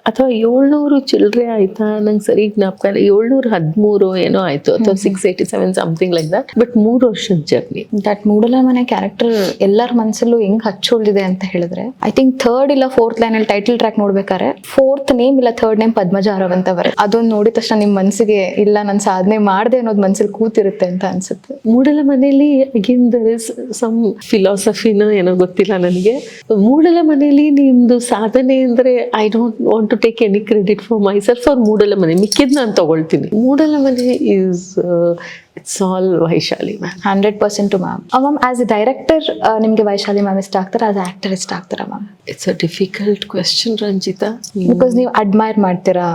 ಅಥವಾ 700 ಚಿಲ್ಲರೆ ಆಯ್ತಾ, ನಂಗೆ ಸರಿ ಜ್ಞಾಪಕ ಇಲ್ಲ. 713 ಏನೋ ಆಯ್ತು, ಅಥವಾ 687 ಸಮಥಿಂಗ್ ಲೈಕ್ ದಟ್. ಬಟ್ 3 ವರ್ಷದ ಜರ್ನಿ. ದಟ್ ಮೂಡಲ ಮನೆ ಕ್ಯಾರೆಕ್ಟರ್ ಎಲ್ಲರ ಮನಸ್ಸಲ್ಲೂ ಹೆಂಗ್ ಹಚ್ಚೋಳ್ದಿದೆ ಅಂತ ಹೇಳಿದ್ರೆ, ಐ ಥಿಂಕ್ 3rd ಇಲ್ಲ 4th ಲೈನಲ್ಲಿ ಟೈಟಲ್ ಟ್ರ್ಯಾಕ್ ನೋಡ್ಬೇಕಾರೆ 4th ನೇಮ್ ಇಲ್ಲ 3rd ನೇಮ್ ಪದ್ಮಜ ಅರವ್ ಅಂತ ಬರುತ್ತೆ. ಅದೊಂದು ನೋಡಿದ ತಕ್ಷಣ ನಿಮ್ ಮನ್ಸಿಗೆ ಇಲ್ಲ ನಾನು ಸಾಧನೆ ಮಾಡಿದೆ ಅನ್ನೋದು ಮನ್ಸಲ್ಲಿ ಕೂತಿರುತ್ತೆ ಅಂತ ಅನ್ಸುತ್ತೆ. ಮೂಡಲ ಮನೆಯಲ್ಲಿ ಅಗೇನ್ ದರ್ ಇಸ್ ಸಮ್ ಫಿಲಾಸಫಿನ ಏನೋ ಗೊತ್ತಿಲ್ಲ ನನಗೆ. ಮೂಡಲ ಮನೆಯಲ್ಲಿ ನಿಮ್ದು ಸಾಧನೆ ಅಂದ್ರೆ I don't want to take any credit for myself or Moodala Mane, ಮಿಕ್ಕಿದ್ ನಾನು ತಗೊಳ್ತೀನಿ. Moodala Mane is it's all Vaishali ma'am. 100% ma'am. Ma'am as a director ನಿಮ್ಗೆ ವೈಶಾಲಿ ಮ್ಯಾಮ್ ಇಷ್ಟ ಆಗ್ತಾರ, ಆಸ್ ಆಕ್ಟರ್ ಇಷ್ಟ ಆಗ್ತಾರ ma'am? It's a difficult question Ranjitha. Because ನೀವು ಅಡ್ಮೈರ್ ಮಾಡ್ತೀರಾ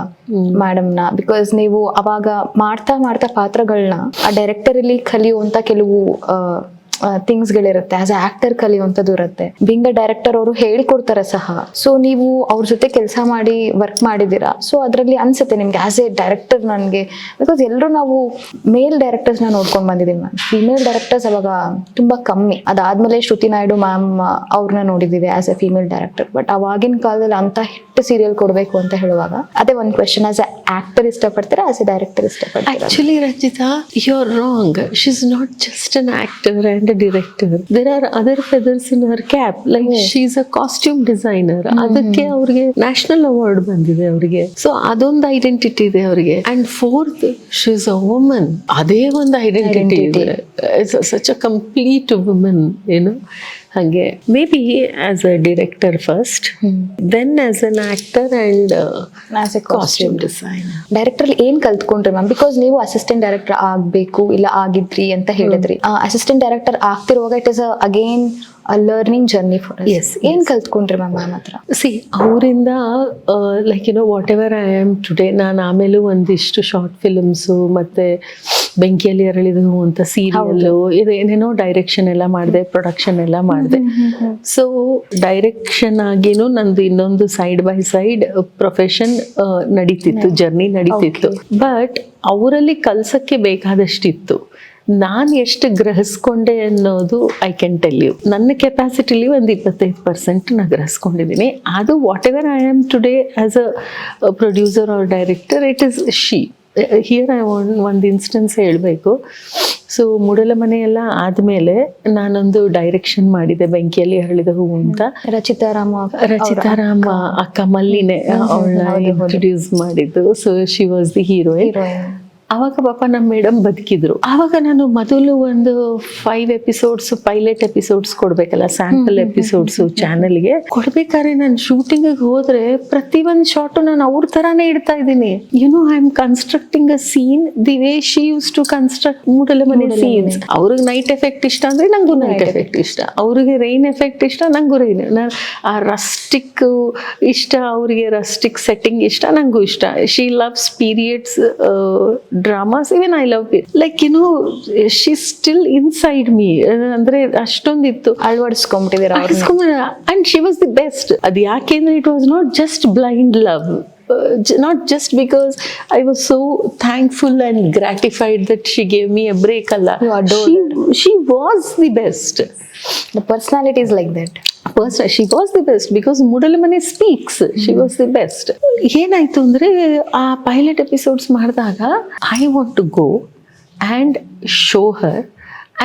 ಮೇಡಮ್ನ, ಬಿಕಾಸ್ ನೀವು ಅವಾಗ ಮಾಡ್ತಾ ಮಾಡ್ತಾ ಪಾತ್ರಗಳನ್ನ ಆ ಡೈರೆಕ್ಟರ್ ಅಲ್ಲಿ ಕಲಿಯುವಂತ ಕೆಲವು ಥಿಂಗ್ಸ್ಗಳಿರುತ್ತೆ, ಆಸ್ ಅ ಆಕ್ಟರ್ ಕಲಿಯುವಂಥದ್ದು ಇರುತ್ತೆ. ಬಿಂಗ್ ಅ ಡೈರೆಕ್ಟರ್ ಅವರು ಹೇಳ್ಕೊಡ್ತಾರೆ ಸಹ. ಸೊ ನೀವು ಅವ್ರ ಜೊತೆ ಕೆಲಸ ಮಾಡಿ ವರ್ಕ್ ಮಾಡಿದ್ದೀರಾ. ಸೊ ಅದರಲ್ಲಿ ಅನ್ಸುತ್ತೆ ನಿಮ್ಗೆ ಆಸ್ ಎ ಡೈರೆಕ್ಟರ್ ನನಗೆ, ಬಿಕಾಸ್ ಎಲ್ಲರೂ ನಾವು ಮೇಲ್ ಡೈರೆಕ್ಟರ್ಸ್ನ ನೋಡ್ಕೊಂಡು ಬಂದಿದ್ದೀವಿ ಮ್ಯಾಮ್. ಫೀಮೇಲ್ ಡೈರೆಕ್ಟರ್ಸ್ ಅವಾಗ ತುಂಬಾ ಕಮ್ಮಿ. ಅದಾದ್ಮೇಲೆ ಶ್ರುತಿ ನಾಯ್ಡು ಮ್ಯಾಮ್ ಅವ್ರನ್ನ ನೋಡಿದ್ದೀವಿ as A female director. But ಅವಾಗಿನ ಕಾಲದಲ್ಲಿ ಅಂತ ಹಿಟ್ ಸೀರಿಯಲ್ ಕೊಡಬೇಕು ಅಂತ ಹೇಳುವಾಗ ಅದೇ ಒಂದು ಕ್ವೆಶನ್, ಆಸ್ ಎ ಆಕ್ಟರ್ ಇಷ್ಟಪಡ್ತೀರಾ, ಆಸ್ ಎ ಡೈರೆಕ್ಟರ್ ಇಷ್ಟಪಡ್ತೀರಾ? Actually, Ranjita, you're wrong. She's not just an actor and a director. There are other feathers in her cap. Like she's a costume designer. ಅದಕ್ಕೆ ಅವ್ರಿಗೆ national award ಬಂದಿದೆ ಅವ್ರಿಗೆ. So ಅದೊಂದು identity ಇದೆ ಅವ್ರಿಗೆ. And 4th, she's a woman. ಅದೇ ಒಂದು identity ಇದೆ. ಸಚ್ ಅ ಕಂಪ್ಲೀಟ್ ವುಮನ್, ಏನು ಹಾಗೆ. Maybe as a director first, then as an actor and as a costume designer. Director ಏನ್ ಕಲ್ತ್ಕೊಂಡ್ರಿ ಮ್ಯಾಮ್? ಬಿಕಾಸ್ ನೀವು ಅಸಿಸ್ಟೆಂಟ್ ಡೈರೆಕ್ಟರ್ ಆಗ್ಬೇಕು ಇಲ್ಲ ಆಗಿದ್ರಿ ಅಂತ ಹೇಳಿದ್ರಿ. ಅಸಿಸ್ಟೆಂಟ್ ಡೈರೆಕ್ಟರ್ ಆಗ್ತಿರುವಾಗ it is again learning journey for us. Yes, ಏನ್ ಕಲ್ತ್ಕೊಂಡ್ರಿ ಮ್ಯಾಮ್ ಹತ್ರ? ಅವರಿಂದ like whatever I am today. ನಾನು ಆಮೇಲೂ ಒಂದಿಷ್ಟು ಶಾರ್ಟ್ ಫಿಲ್ಮ್ಸು ಮತ್ತೆ ಬೆಂಕಿಯಲ್ಲಿ ಅರಳಿದು ಅಂತ ಸೀರಿಯಲ್ಲು, ಇದು ಏನೇನೋ ಡೈರೆಕ್ಷನ್ ಎಲ್ಲ ಮಾಡಿದೆ, ಪ್ರೊಡಕ್ಷನ್ ಎಲ್ಲ ಮಾಡಿದೆ. ಸೊ ಡೈರೆಕ್ಷನ್ ಆಗಿನೂ ನಂದು ಇನ್ನೊಂದು ಸೈಡ್ ಬೈ ಸೈಡ್ ಪ್ರೊಫೆಷನ್ ನಡೀತಿತ್ತು, ಜರ್ನಿ ನಡೀತಿತ್ತು. ಬಟ್ ಅವರಲ್ಲಿ ಕಲ್ಸಕ್ಕೆ ಬೇಕಾದಷ್ಟಿತ್ತು. ನಾನು ಎಷ್ಟು ಗ್ರಹಿಸ್ಕೊಂಡೆ ಅನ್ನೋದು ಐ ಕ್ಯಾನ್ ಟೆಲ್ ಯು. ನನ್ನ ಕೆಪಾಸಿಟಿಲಿ ಒಂದು 25% ನಾನು ಗ್ರಹಿಸ್ಕೊಂಡಿದ್ದೀನಿ. ಅದು whatever I am today as a producer or director, it is she. Here I want ಒಂದು ಇನ್ಸ್ಟೆನ್ಸ್ ಹೇಳಬೇಕು. ಸೊ ಮೂಡಲ ಮನೆ ಎಲ್ಲ ಆದಮೇಲೆ ನಾನೊಂದು ಡೈರೆಕ್ಷನ್ ಮಾಡಿದೆ, ಬೆಂಕಿಯಲ್ಲಿ ಹರಳಿದ ಹೂವು ಅಂತ. ರಚಿತಾರಾಮ ಅಕ್ಕ ಮಲ್ಲಿನೇ ಅವಳನ್ನ ಇಂಟ್ರೊಡ್ಯೂಸ್ ಮಾಡಿದ್ದು. So she was the heroine. ಆವಾಗ ಪಾಪ ನಮ್ಮ ಮೇಡಮ್ ಬದುಕಿದ್ರು. ಆವಾಗ ನಾನು ಮೊದಲು ಒಂದು 5 ಎಪಿಸೋಡ್ಸ್ ಪೈಲಟ್ ಎಪಿಸೋಡ್ಸ್ ಕೊಡ್ಬೇಕಲ್ಲ, ಸ್ಯಾಂಪಲ್ ಎಪಿಸೋಡ್ಸ್ ಚಾನೆಲ್ಗೆ ಕೊಡ್ಬೇಕಾದ್ರೆ ನಾನು ಶೂಟಿಂಗಿಗೆ ಹೋದ್ರೆ ಪ್ರತಿ ಒಂದು ಶಾಟು ನಾನು ಅವ್ರ ತರಾನೇ ಇಡ್ತಾ ಇದ್ದೀನಿ. You know I am constructing a scene the way she use to construct Moodala Mane scenes. ಅವ್ರಿಗೆ ನೈಟ್ ಎಫೆಕ್ಟ್ ಇಷ್ಟ ಅಂದ್ರೆ ನಂಗೂ ನೈಟ್ ಎಫೆಕ್ಟ್ ಇಷ್ಟ, ಅವ್ರಿಗೆ ರೈನ್ ಎಫೆಕ್ಟ್ ಇಷ್ಟ, ನಂಗೂ ರೈನ್. ಆ ರಸ್ಟಿಕ್ ಇಷ್ಟ, ಅವ್ರಿಗೆ ರಸ್ಟಿಕ್ ಸೆಟ್ಟಿಂಗ್ ಇಷ್ಟ, ನಂಗೂ ಇಷ್ಟ. She loves periods dramas, even I love it. Like, you know, she's still inside me. ಅಂದ್ರೆ ಅಷ್ಟೊಂದಿತ್ತು, ಅಳವಡಿಸ್ಕೊಂಡ್ಬಿಟ್ಟಿದ್ದೀರಾ. and she was the best. ಅದು ಯಾಕೆಂದ್ರೆ it was not just blind love. Not just because I was so thankful and gratified that she gave me a break. Allah, she was the best. The personality is like that. She was the best because Mudalamane speaks. She was the best. ಏನಾಯ್ತು ಅಂದ್ರೆ ಆ pilot episodes ಮಾಡಿದಾಗ I want to go and show her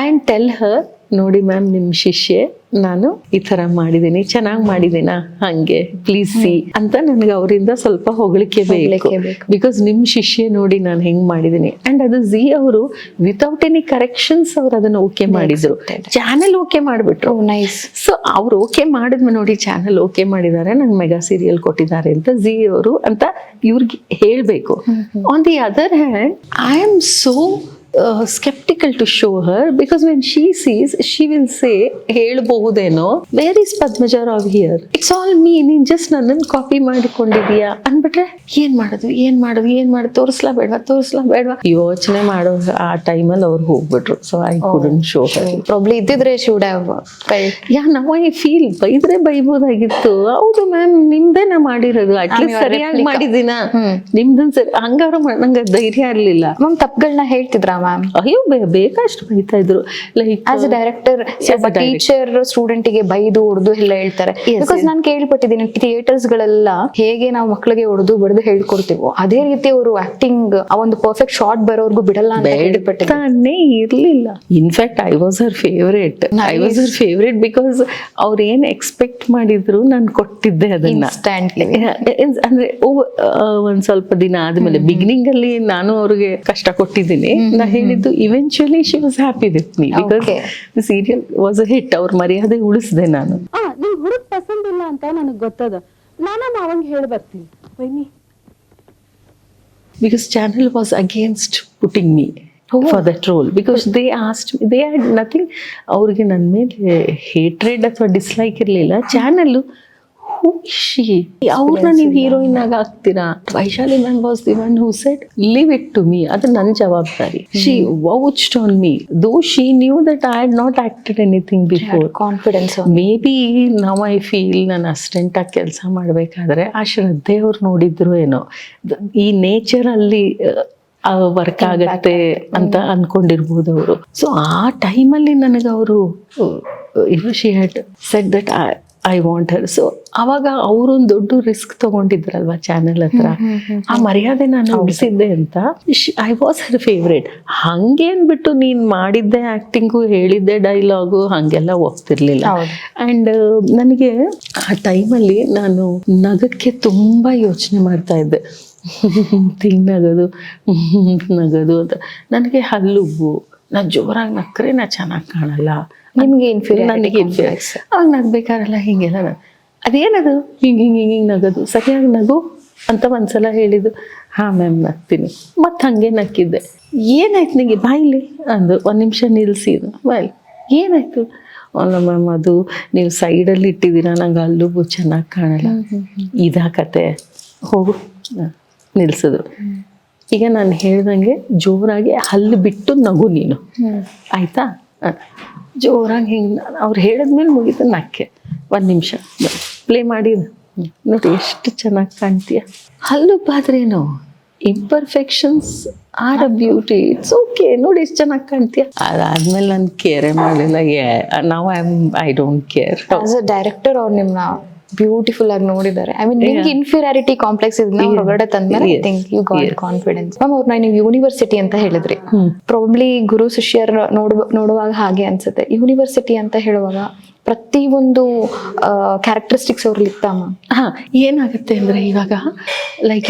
and tell her, ನೋಡಿ ma'am ನಿಮ್ಮ ಶಿಷ್ಯೆ ನಾನು ಈ ಥರ ಮಾಡಿದ್ದೀನಿ, ಚೆನ್ನಾಗಿ ಮಾಡಿದ್ದೀನ, ಹಾಗೆ ಪ್ಲೀಸ್ ಸಿ ಅಂತ ನನಗೆ ಅವರಿಂದ ಸ್ವಲ್ಪ ಹೊಗಳಿಕೆ ಬೇಕು. ಬಿಕಾಸ್ ನಿಮ್ಮ ಶಿಷ್ಯೆ ನೋಡಿ ನಾನು ಹೆಂಗೆ ಮಾಡಿದ್ದೀನಿ. ಆ್ಯಂಡ್ ಅದು ಝೀ ಅವರು ವಿತೌಟ್ ಎನಿ ಕರೆಕ್ಷನ್ಸ್ ಅವ್ರು ಅದನ್ನು ಓಕೆ ಮಾಡಿದ್ರು, ಚಾನೆಲ್ ಓಕೆ ಮಾಡಿಬಿಟ್ರು. ನೈಸ್. ಸೊ ಅವ್ರು ಓಕೆ ಮಾಡಿದ್ಮೇಲೆ ನೋಡಿ ಚಾನೆಲ್ ಓಕೆ ಮಾಡಿದ್ದಾರೆ, ನಂಗೆ ಮೆಗಾ ಸೀರಿಯಲ್ ಕೊಟ್ಟಿದ್ದಾರೆ ಅಂತ ಝೀ ಅವರು ಅಂತ ಇವ್ರಿಗೆ ಹೇಳಬೇಕು. On the other hand I am so skeptical to show her, because when she sees, she will say, ಹೇಳಬಹುದೇನೋ, where is Padmaja Rao here? It's all me. ನೀನ್ just ನನ್ನನ್ನು ಕಾಪಿ ಮಾಡಿಕೊಂಡಿದೀಯಾ ಅಂದ್ಬಿಟ್ರೆ ಏನ್ ಮಾಡೋದು ತೋರಿಸ್ಲಾ ಬೇಡವಾ ಯೋಚನೆ ಮಾಡೋ ಆ ಟೈಮಲ್ಲಿ ಅವ್ರು ಹೋಗ್ಬಿಟ್ರು. So I couldn't show her. Probably ಇದ್ದಿದ್ರೆ ಶಿ ವುಡ್ ಹ್ಯಾವ್ ನಾವು ಐ ಫೀಲ್ ಬೈದ್ರೆ ಬೈಬೋದಾಗಿತ್ತು. ಹೌದು ಮ್ಯಾಮ್, ನಿಮ್ದೇ ನಾ ಮಾಡಿರೋದು, ಅಟ್ಲೀಸ್ಟ್ ಸರಿಯಾಗಿ ಮಾಡಿದ್ದೀನ, ನಿಮ್ದನ್ ಸರಿ. ಹಂಗಾರು ನಂಗೆ ಧೈರ್ಯ ಇರ್ಲಿಲ್ಲ. ಮ್ಯಾಮ್ ತಪ್ಪುಗಳನ್ನ ಹೇಳ್ತಿದ್ರಾ ಮ್ಯಾಮ್? ಅಯ್ಯೋ ಬೇಕಷ್ಟು ಬೈತಾ ಇದ್ರು. Like as a director teacher ಸ್ಟೂಡೆಂಟಿಗೆ ಬೈದು ಹೊಡೆದು ಎಲ್ಲ ಹೇಳ್ತಾರೆ. ಬಿಕಾಸ್ ನಾನು ಕೇಳ್ಪಟ್ಟಿದ್ದೀನಿ ಥಿಯೇಟರ್ಸ್ ಗಳೆಲ್ಲ ಹೇಗೆ ನಾವು ಮಕ್ಕಳಿಗೆ ಹೊಡೆದು ಬಡ್ದು ಹೇಳ್ಕೊಡ್ತೀವೋ ಅದೇ ರೀತಿ ಅವರು ಆಕ್ಟಿಂಗ್ ಆ ಒಂದು ಪರ್ಫೆಕ್ಟ್ ಶಾಟ್ ಬರೋರ್ಗು ಬಿಡಲ್ಲ ಅಂತ ಬೇಡತಾನೆ ಇರ್ಲಿಲ್ಲ. In fact I was her favourite because ಅವ್ರು ಏನ್ ಎಕ್ಸ್ಪೆಕ್ಟ್ ಮಾಡಿದ್ರು ನಾನು ಕೊಟ್ಟಿದ್ದೆ ಅದನ್ನ ಅಂದ್ರೆ ಒಂದ್ ಸ್ವಲ್ಪ ದಿನ ಆದ್ಮೇಲೆ. ಬಿಗಿನಿಂಗ್ ಅಲ್ಲಿ ನಾನು ಅವ್ರಿಗೆ ಕಷ್ಟ ಕೊಟ್ಟಿದ್ದೀನಿ, ನಾ ಹೇಳಿದ್ದು. Eventually she was happy with me because the serial was a hit. ಅವ್ರ ಮರ್ಯಾದೆ ಉಳಿಸಿದೆ ನಾನು. ನಿಮ್ ಹುಡುಗ ಪಸಂದ್ ಇಲ್ಲ ಅಂತ ನನಗ್ ಗೊತ್ತದ, ನಾನು ಮಾವಂಗ್ ಹೇಳಿ ಬರ್ತೀನಿ ಬನ್ನಿ. Because channel was against putting me for that role, because they asked me, they had nothing. ಅವ್ರಿಗೆ ನನ್ನ ಮೇಲೆ ಹೇಟ್ರೆಡ್ ಅಥವಾ ಡಿಸ್ಲೈಕ್ ಇರಲಿಲ್ಲ. Channel who is she? ಅವ್ರನ್ನ ನೀವು ಹೀರೋಯಿನ್ ಆಗಿ ಹಾಕ್ತೀರಾ? Vaishali ma'am was the one who said leave it to me, ಅದು ನನ್ನ ಜವಾಬ್ದಾರಿ. She vouched on me though she knew that I had not acted anything before. Confidence. Maybe now I feel ನಾನು assistant ಆಗಿ ಕೆಲಸ ಮಾಡಬೇಕಾದ್ರೆ ಆ ಶ್ರದ್ಧೆ ಅವ್ರು ನೋಡಿದ್ರು ಏನೋ, ಈ ನೇಚರ್ ಅಲ್ಲಿ ವರ್ಕ್ ಆಗತ್ತೆ ಅಂತ ಅನ್ಕೊಂಡಿರ್ಬೋದು ಅವರು. ಸೊ ಆ ಟೈಮಲ್ಲಿ ನನಗೆ ಅವರು she had said that I want Har. So ಅವಾಗ ಅವರೊಂದು ದೊಡ್ಡ ರಿಸ್ಕ್ ತಗೊಂಡಿದ್ರಲ್ವಾ ಚಾನೆಲ್ ಹತ್ರ, ಆ ಮರ್ಯಾದೆ ನಾನು ಉಳಿಸಿದ್ದೆ ಅಂತ. I was her favourite. ಹಂಗೆ ಅಂದ್ಬಿಟ್ಟು ನೀನ್ ಮಾಡಿದ್ದೆ ಆಕ್ಟಿಂಗು, ಹೇಳಿದ್ದೆ ಡೈಲಾಗು, ಹಂಗೆಲ್ಲ ಹೋಗ್ತಿರ್ಲಿಲ್ಲ. ಅಂಡ್ ನನಗೆ ಆ ಟೈಮಲ್ಲಿ ನಾನು ನಗಕ್ಕೆ ತುಂಬಾ ಯೋಚನೆ ಮಾಡ್ತಾ ಇದ್ದೆ. ನಗದು ಅಂತ ನನಗೆ ಹಲ್ಲುಬ್ಬು, ನಾ ಜೋರಾಗಿ ನಕ್ಕರೆ ನಾ ಚೆನ್ನಾಗಿ ಕಾಣಲ್ಲ, ನಿಮ್ಗೆ ನನಗೆ ಅವಾಗ ನಗ್ಬೇಕಾರಲ್ಲ ಹಿಂಗೆಲ್ಲ. ಅದೇನದು ಹಿಂಗೆ ನಗದು, ಸರಿಯಾಗಿ ನಗು ಅಂತ ಒಂದ್ಸಲ ಹೇಳಿದ್ದು. ಹಾ ಮ್ಯಾಮ್ ನಗ್ತೀನಿ. ಮತ್ತೆ ಹಂಗೆ ನಕ್ಕಿದ್ದೆ. ಏನಾಯ್ತು ನಿಂಗೆ ಬಾಯಿಲಿ ಅಂದು. 1 ನಿಮಿಷ ನಿಲ್ಸಿ ಬಾಯ್, ಏನಾಯ್ತು? ಅಲ್ಲ ಮ್ಯಾಮ್, ಅದು ನೀವು ಸೈಡಲ್ಲಿ ಇಟ್ಟಿದ್ದೀರಾ, ನಂಗೆ ಅಲ್ಲುಬ್ಬು ಚೆನ್ನಾಗಿ ಕಾಣಲ್ಲ. ಇದಾ ಕತೆ, ಹೋಗು ನಿಲ್ಸಿದ್ರು. ಈಗ ನಾನು ಹೇಳ್ದಂಗೆ ಜೋರಾಗಿ ಹಲ್ಲು ಬಿಟ್ಟು ನಗು ನೀನು, ಆಯ್ತಾ? ಜೋರಾಗಿ ಹಿಂಗೆ ಅವ್ರು ಹೇಳಿದ್ಮೇಲೆ ಮುಗಿತು ನಕ್ಕೆ. 1 ನಿಮಿಷ ಪ್ಲೇ ಮಾಡಿ ನೋಡಿ ಎಷ್ಟು ಚೆನ್ನಾಗಿ ಕಾಣ್ತೀಯ. ಹಲ್ಲುಬ್ಬಾದ್ರೇನು imperfections are a beauty. It's okay, ನೋಡಿ ಎಷ್ಟು ಚೆನ್ನಾಗಿ ಕಾಣ್ತೀಯ. ಅದಾದ್ಮೇಲೆ ನಾನು ಕೇರೆ ಮಾಡಲಿಲ್ಲ. ನಾವು I don't care. As a director ಅವ್ರು ನಿಮ್ನ ಬ್ಯೂಟಿಫುಲ್ ಆಗಿ ನೋಡಿದ್ದಾರೆ. ಐ ಮೀನ್ ನಿಮ್ಗೆ ಇನ್ಫೀರಿಯಾರಿಟಿ ಕಾಂಪ್ಲೆಕ್ಸ್ ಇದನ್ನ ಹೊರಗಡೆ ತಂದ್ಮೇಲೆ I think you got confidence. Ma'am ಅವ್ರನ್ನ ನೀವು ಯೂನಿವರ್ಸಿಟಿ ಅಂತ ಹೇಳಿದ್ರಿ. ಪ್ರಾಬಬ್ಲಿ ಗುರು ಶಿಷ್ಯರ ನೋಡುವಾಗ ಹಾಗೆ ಅನ್ಸುತ್ತೆ. ಯೂನಿವರ್ಸಿಟಿ ಅಂತ ಹೇಳುವಾಗ ಪ್ರತಿ ಒಂದು ಕ್ಯಾರೆಕ್ಟರಿಸ್ಟಿಕ್ಸ್ ಅವ್ರಲ್ಲಿ ಇತ್ತಮ್ಮ. ಹಾ, ಏನಾಗುತ್ತೆ ಅಂದ್ರೆ ಇವಾಗ ಲೈಕ್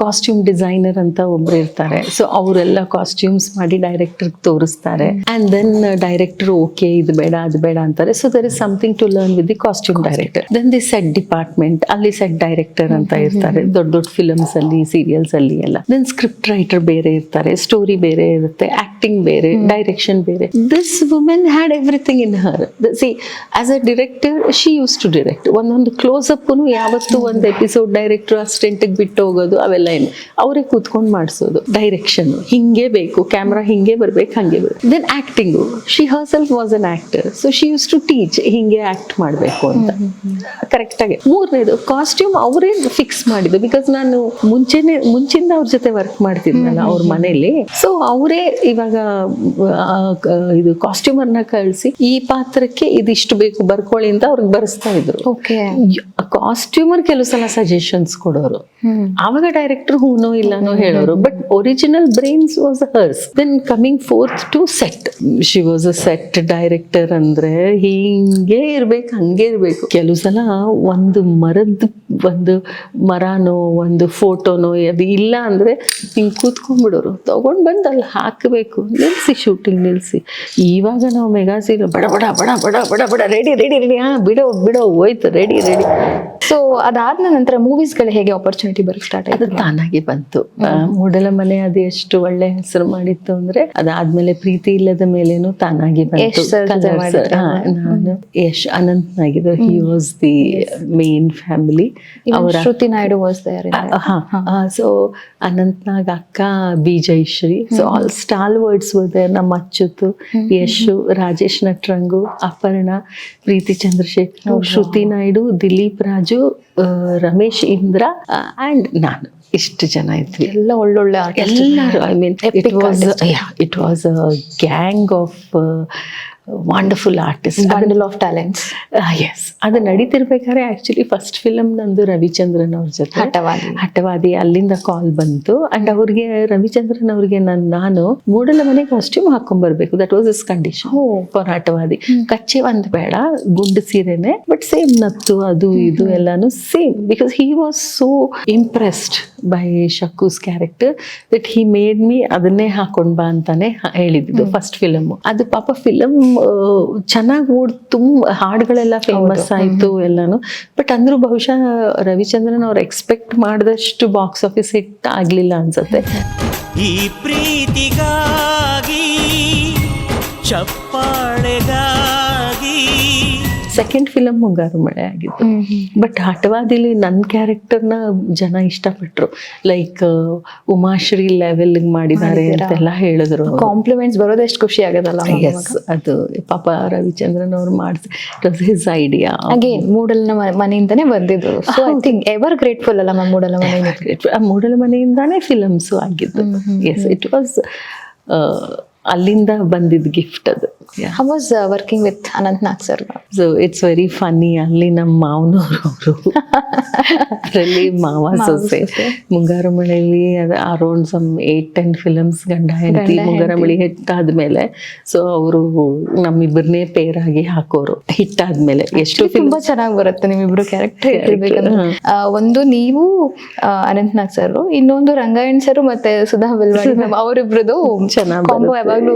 ಕಾಸ್ಟ್ಯೂಮ್ ಡಿಸೈನರ್ ಅಂತ ಒಬ್ರು ಇರ್ತಾರೆ. ಸೊ ಅವರೆಲ್ಲ ಕಾಸ್ಟ್ಯೂಮ್ಸ್ ಮಾಡಿ ಡೈರೆಕ್ಟರ್ ತೋರಿಸ್ತಾರೆ. ಅಂಡ್ ದೆನ್ ಡೈರೆಕ್ಟರ್ ಓಕೆ ಇದು ಬೇಡ ಅದು ಬೇಡ ಅಂತಾರೆ. So there is something to learn with the costume director. Then the set department, ಅಲ್ಲಿ ಸೆಟ್ ಡೈರೆಕ್ಟರ್ ಅಂತ ಇರ್ತಾರೆ ದೊಡ್ಡ ದೊಡ್ಡ ಫಿಲ್ಮ್ಸ್ ಅಲ್ಲಿ, ಸೀರಿಯಲ್ಸ್ ಅಲ್ಲಿ ಎಲ್ಲ. ದೆನ್ ಸ್ಕ್ರಿಪ್ಟ್ ರೈಟರ್ ಬೇರೆ ಇರ್ತಾರೆ, ಸ್ಟೋರಿ ಬೇರೆ ಇರುತ್ತೆ, ಆಕ್ಟಿಂಗ್ ಬೇರೆ, ಡೈರೆಕ್ಷನ್ ಬೇರೆ. This women had everything in her. See as a director she use to direct. ಒಂದೊಂದು ಕ್ಲೋಸ್ ಅಪ್ ಯಾವತ್ತು ಒಂದು ಎಪಿಸೋಡ್ ಡೈರೆಕ್ಟರ್ ಅಸಿಸ್ಟೆಂಟ್ ಬಿಟ್ಟು ಹೋಗೋದು ಅವೆಲ್ಲ ಏನು, ಅವರೇ ಕೂತ್ಕೊಂಡು ಮಾಡಿಸೋದು. ಡೈರೆಕ್ಷನ್ ಹಿಂಗೆ ಬೇಕು, ಕ್ಯಾಮ್ರಾ ಹಿಂಗೆ ಬರ್ಬೇಕು, ಹಂಗೆ ಬರ್ಬೇಕು. Then acting, she herself was an actor. So she use to teach ಹಿಂಗೆ ಆಕ್ಟ್ ಮಾಡಬೇಕು ಅಂತ ಕರೆಕ್ಟಾಗಿ. ಮೂರನೇದು ಕಾಸ್ಟ್ಯೂಮ್ ಅವರೇ ಫಿಕ್ಸ್ ಮಾಡಿದ್ದು. ಬಿಕಾಸ್ ನಾನು ಮುಂಚಿಂದ ಅವ್ರ ಜೊತೆ ವರ್ಕ್ ಮಾಡ್ತಿದ್ನಲ್ಲ ಅವ್ರ ಮನೇಲಿ. ಸೊ ಅವರೇ ಇವಾಗ ಇದು ಕಾಸ್ಟ್ಯೂಮರ್ನ ಕಳಿಸಿ ಈ ಪಾತ್ರಕ್ಕೆ ಇದಿಷ್ಟು ಬೇಕು ಬರ್ಕೊಳ್ಳಿ ಅಂತ ಅವ್ರಿಗೆ ಬರೆಸ್ತಾ ಇದ್ರು. ಕಾಸ್ಟ್ಯೂಮರ್ ಕೆಲವು ಸಲ ಸಜೆಷನ್ಸ್ ಕೊಡೋರು, ಆವಾಗ ಡೈರೆಕ್ಟರ್ ಹೂನೋ ಇಲ್ಲಾನೋ ಹೇಳೋರು. But original brains was hers. Then coming forth to set, she was a set director. ಅಂದ್ರೆ ಹಿಂಗೆ ಇರ್ಬೇಕು, ಹಂಗೆ ಇರ್ಬೇಕು. ಕೆಲವು ಸಲ ಒಂದು ಮರನೋ ಒಂದು ಫೋಟೋನೋ ಅದು ಇಲ್ಲ ಅಂದ್ರೆ ಹಿಂಗ್ ಕೂತ್ಕೊಂಡ್ಬಿಡೋರು, ತಗೊಂಡ್ ಬಂದು ಅಲ್ಲಿ ಹಾಕಬೇಕು, ನಿಲ್ಸಿ ಶೂಟಿಂಗ್ ನಿಲ್ಸಿ. ಇವಾಗ ನಾವು ಮೆಗಾಸೀನ್ ಬಡ ಬಡ ಬಡ ಬಡ ಬಡ ಬಡ ರೆಡಿ ರೆಡಿ ರೆಡಿ, ಹಾ ಬಿಡೋ ಹೋಯ್ತು, ರೆಡಿ ರೆಡಿ. ಸೊ ಅದಾದ ನಂತರ ಮೂವೀಸ್ಗಳು ಹೇಗೆ ಆಪರ್ಚುನಿಟಿ ಬರಕ್ ಸ್ಟಾರ್ಟ್ ಆಯ್ತು? ಅದು ತಾನಾಗಿ ಬಂತು. ಮೂಡಲ ಮನೆ ಅದು ಎಷ್ಟು ಒಳ್ಳೆ ಹೆಸರು ಮಾಡಿತ್ತು ಅಂದ್ರೆ ಅದಾದ್ಮೇಲೆ ಪ್ರೀತಿ ಇಲ್ಲದ ಮೇಲೇನು ತಾನಾಗಿ ಬಂತು. ನಾನು ಯಶ್ ಅನಂತ್ನಾಗಿದ್ದು, he was the main family. ಅವರ Shruti Naidu was there. So Anant Nag ಅಕ್ಕ Bijayashree. So all stalwarts there. ನಮ್ಮ ಅಚ್ಯುತು, ಯಶು, ರಾಜೇಶ್ ನಟ್ರಂಗು, ಅಪರ್ಣ, ಪ್ರೀತಿ ಚಂದ್ರಶೇಖರ್, ಶ್ರುತಿ ನಾಯ್ಡು, ದಿಲೀಪ್ ರಾಜು, ರಮೇಶ್ ಇಂದ್ರ ಅಂಡ್ ನಾನು. ಇಷ್ಟು ಜನ ಇದ್ವಿ. ಎಲ್ಲ ಒಳ್ಳೊಳ್ಳೆ ಎಲ್ಲರೂ. I mean it was a gang of wonderful artist, bundle of talents. Yes. ಅದು ನಡೀತಿರ್ಬೇಕಾದ್ರೆ ಆಕ್ಚುಲಿ ಫಸ್ಟ್ ಫಿಲಮ್ ನಂದು ರವಿಚಂದ್ರನ್ ಅವ್ರ ಜೊತೆ ಹಠವಾದಿ. ಅಲ್ಲಿಂದ ಕಾಲ್ ಬಂತು. ಅಂಡ್ ಅವ್ರಿಗೆ ರವಿಚಂದ್ರನ್ ಅವ್ರಿಗೆ ನಾನು ಮೂಡಲ ಮನೆ ಕಾಸ್ಟ್ಯೂಮ್ ಹಾಕೊಂಡ್ಬರ್ಬೇಕು. That was his condition for ಹಠವಾದಿ. ಕಚ್ಚೆ ಒಂದ್ ಬೇಡ, ಗುಂಡು ಸೀರೆನೆ, ಬಟ್ ಸೇಮ್ ನತ್ತು ಅದು ಇದು ಎಲ್ಲಾನು same. Because he was so impressed by ಶಕ್ಕೂಸ್ character that he made me ಅದನ್ನೇ ಹಾಕೊಂಡ್ ಬಾ ಅಂತಾನೆ ಹೇಳಿದ್ದು ಫಸ್ಟ್ ಫಿಲಮ್. ಅದು ಪಾಪ ಫಿಲಮ್ ಚೆನ್ನಾಗಿ ತುಂಬ ಹಾಡುಗಳೆಲ್ಲ ಫೇಮಸ್ ಆಯ್ತು ಎಲ್ಲಾನು. ಬಟ್ ಅಂದ್ರೂ ಬಹುಶಃ ರವಿಚಂದ್ರನ್ ಅವ್ರು ಎಕ್ಸ್ಪೆಕ್ಟ್ ಮಾಡಿದಷ್ಟು ಬಾಕ್ಸ್ ಆಫೀಸ್ ಹಿಟ್ ಆಗ್ಲಿಲ್ಲ ಅನ್ಸುತ್ತೆ. ಈ ಪ್ರೀತಿಗಾಗಿ ಚಪ್ಪಾಳೆಗಾಗಿ ಸೆಕೆಂಡ್ ಫಿಲಮ್ ಮುಂಗಾರು ಮಳೆ ಆಗಿತ್ತು. ಬಟ್ ಹಠವಾದಿಲಿ ನನ್ನ ಕ್ಯಾರೆಕ್ಟರ್ನ ಜನ ಇಷ್ಟಪಟ್ರು. ಲೈಕ್ ಉಮಾಶ್ರೀ ಲೆವೆಲ್ ಮಾಡಿದ್ದಾರೆ ಅಂತೆಲ್ಲ ಹೇಳಿದ್ರು. ಕಾಂಪ್ಲಿಮೆಂಟ್ಸ್ ಬರೋದು ಎಷ್ಟು ಖುಷಿ ಆಗೋದಲ್ಲ. ಎಸ್, ಅದು ಪಾಪ ರವಿಚಂದ್ರನ್ ಅವ್ರು ಮಾಡಿಸಿ it was his idea. Again Moodala ಮನೆಯಿಂದಾನೇ ಬಂದಿದ್ದು. So I think ever grateful ಅಲ್ಲ ಮ್ಯಾಮ್ ಮೂಡಲ ಮನೆ. ಮೂಡಲ ಮನೆಯಿಂದಾನೇ ಫಿಲಮ್ಸು ಆಗಿದ್ದು. ಎಸ್, ಇಟ್ ವಾಸ್ ಅಲ್ಲಿಂದ ಬಂದಿದ್ದ ಗಿಫ್ಟ್ ಅದು. How was working with Anant Nag sir? So it's very funny. ಅಲ್ಲಿ ನಮ್ಮ ಮಾವನವರು ಅದರಲ್ಲಿ ಮಾವ ಸೊಸೆ. ಮುಂಗಾರು ಮಳೆಯಲ್ಲಿ ಅರೌಂಡ್ ಸಮ್ 8-10 ಫಿಲಮ್ಸ್ ಗಂಡ ಹೆಂಡತಿ ಮುಂಗಾರು ಹಿಟ್ಟಾದ್ಮೇಲೆ ಸೊ ಅವರು ನಮ್ಮಿಬ್ಬರನ್ನೇ ಪೇರ್ ಆಗಿ ಹಾಕೋರು. ಹಿಟ್ಟಾದ್ಮೇಲೆ ಎಷ್ಟು ತುಂಬಾ ಚೆನ್ನಾಗಿ ಬರುತ್ತೆ ನಿಮ್ಮಿಬ್ರು ಕ್ಯಾರೆಕ್ಟರ್. ಒಂದು ನೀವು ಅನಂತ್ ನಾಗ್ ಸರ್, ಇನ್ನೊಂದು ರಂಗಾಯಣ್ ಸರ್ ಮತ್ತೆ ಸುಧಾ ಬೆಲ್ವಾಡಿ ಮ್ಯಾಮ್, ಅವರಿಬ್ರದ್ದು ಕಾಂಬೋ ಯಾವಾಗ್ಲೂ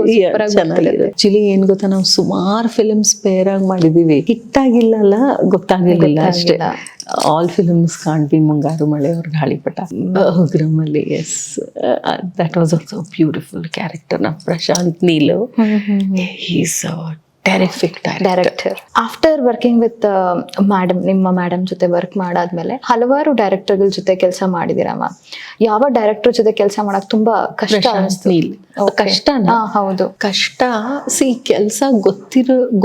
ಚೆನ್ನಾಗಿದೆ. ಆಕ್ಚುಲಿ ಏನ್ ಗೊತ್ತಾ, ನಾವು ಸುಮಾರು ಫಿಲ್ಮ್ಸ್ ಪೇರ್ ಆಗಿ ಮಾಡಿದೀವಿ, ಹಿಟ್ ಆಗಿಲ್ಲ, ಗೊತ್ತಾಗಿರ್ಲಿಲ್ಲ ಅಷ್ಟೇ. ಆಲ್ ಫಿಲ್ಮ್ಸ್ ಕಾಂಟ್ ಬಿ ಮುಂಗಾರು ಮಳೆ ಅವ್ರ ಗಾಳಿಪಟ ಉಗ್ರಮಲ್ಲಿ. Yes, that was also beautiful character. ನಮ್ಮ Prashanth Neel, is terrific director. After working with ನಿಮ್ಮ ಮೇಡಮ್ ಜೊತೆ ವರ್ಕ್ ಮಾಡಾದ್ಮೇಲೆ ಹಲವಾರು ಡೈರೆಕ್ಟರ್ಗಳ ಜೊತೆ ಕೆಲಸ ಮಾಡಿದೀರಾ ಮ್ಯಾಮ್. ಯಾವ ಡೈರೆಕ್ಟರ್ ಜೊತೆ ಕೆಲಸ ಮಾಡಕ್ ತುಂಬಾ ಕಷ್ಟ ಅನಿಸ್ತು? ಕಷ್ಟನಾ? ಹೌದು, ಕಷ್ಟ. ಕೆಲಸ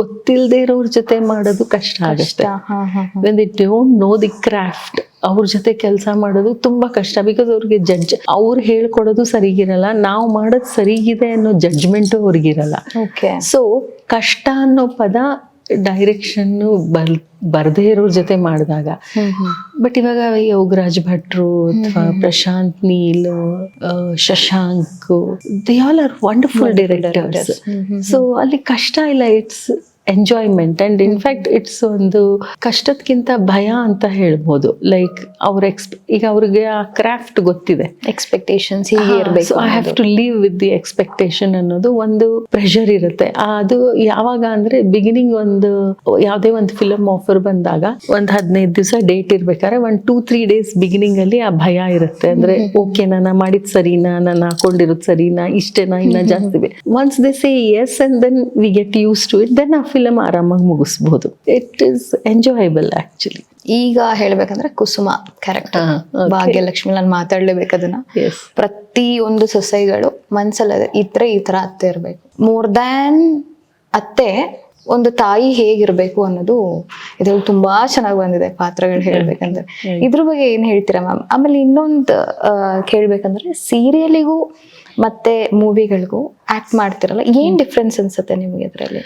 ಗೊತ್ತಿಲ್ಲದೆ ಇರೋರ್ ಜೊತೆ ಮಾಡೋದು ಕಷ್ಟ ಆಗುತ್ತೆ. when they don't know the craft, ಅವ್ರ ಜೊತೆ ಕೆಲಸ ಮಾಡೋದು ತುಂಬಾ ಕಷ್ಟ. ಬಿಕಾಸ್ ಅವ್ರಿಗೆ ಅವ್ರು ಹೇಳ್ಕೊಡೋದು ಸರಿಗಿರಲ್ಲ, ನಾವು ಮಾಡೋದು ಸರಿಗಿದೆ ಅನ್ನೋ ಜಡ್ಜ್ಮೆಂಟು ಅವ್ರಿಗಿರಲ್ಲ. ಸೊ ಕಷ್ಟ ಅನ್ನೋ ಪದ ಡೈರೆಕ್ಷನ್ ಬರ್ದೇ ಇರೋರ್ ಜೊತೆ ಮಾಡಿದಾಗ. ಬಟ್ ಇವಾಗ ಯೋಗರಾಜ್ ಭಟ್ರು ಅಥವಾ Prashanth Neel, Shashank, they all are wonderful directors. So ಅಲ್ಲಿ ಕಷ್ಟ ಇಲ್ಲ, it's enjoyment. And in fact it's ಒಂದು ಕಷ್ಟದಕ್ಕಿಂತ ಭಯ ಅಂತ ಹೇಳ್ಬೋದು. ಲೈಕ್ ಈಗ ಅವ್ರಿಗೆ ಆ ಕ್ರಾಫ್ಟ್ ಗೊತ್ತಿದೆ, ಎಕ್ಸ್ಪೆಕ್ಟೇಷನ್ಸ್ ಹೀಗೆ ಇರಬೇಕು, I have to live with the expectation ಅನ್ನೋದು ಒಂದು ಪ್ರೆಷರ್ ಇರುತ್ತೆ. ಅದು ಯಾವಾಗ ಅಂದ್ರೆ ಬಿಗಿನಿಂಗ್ ಯಾವುದೇ ಒಂದು ಫಿಲಮ್ ಆಫರ್ ಬಂದಾಗ 15 ದಿವಸ ಡೇಟ್ ಇರ್ಬೇಕಾದ್ರೆ 1-2-3 days ಬಿಗಿನಿಂಗ್ ಅಲ್ಲಿ ಆ ಭಯ ಇರುತ್ತೆ. ಅಂದ್ರೆ ಓಕೆ, ನಾನು ಮಾಡಿದ್ ಸರಿನಾ, ನಾನು ಹಾಕೊಂಡಿರೋದು ಸರಿನಾ, ಇಷ್ಟೇನಾ, ಇನ್ನ ಜಾಸ್ತಿ. Once they say yes and then we get used to it, then ಆ ಫಿಲಮ್ ಆರಾಮಾಗಿ ಮುಗಿಸ್ಬೋದು. It is enjoyable actually. ಈಗ ಹೇಳ್ಬೇಕಂದ್ರೆ ಕುಸುಮ ಕ್ಯಾರೆಕ್ಟರ್ ಭಾಗ್ಯಲಕ್ಷ್ಮಿ, ನಾನು ಮಾತಾಡ್ಲೇಬೇಕು ಅದನ್ನ. ಪ್ರತಿ ಒಂದು ಸೊಸೈಗಳು ಮನ್ಸಲ್ಲಿ ಈ ತರ ಅತ್ತೆ ಇರ್ಬೇಕು. ಮೋರ್ ದ್ಯಾನ್ ಅತ್ತೆ, ಒಂದು ತಾಯಿ ಹೇಗಿರ್ಬೇಕು ಅನ್ನೋದು ಇದ್ರಲ್ಲಿ ತುಂಬಾ ಚೆನ್ನಾಗಿ ಬಂದಿದೆ ಪಾತ್ರಗಳು ಹೇಳ್ಬೇಕಂದ್ರೆ. ಇದ್ರ ಬಗ್ಗೆ ಏನ್ ಹೇಳ್ತೀರಾ ಮ್ಯಾಮ್? ಆಮೇಲೆ ಇನ್ನೊಂದು ಕೇಳ್ಬೇಕಂದ್ರೆ, ಸೀರಿಯಲಿಗೂ ಮತ್ತೆ ಮೂವಿಗಳಿಗೂ ಆಕ್ಟ್ ಮಾಡ್ತಿರಲ್ಲ, ಏನ್ ಡಿಫ್ರೆನ್ಸ್ ಅನ್ಸುತ್ತೆ ನಿಮ್ಗೆ ಇದರಲ್ಲಿ?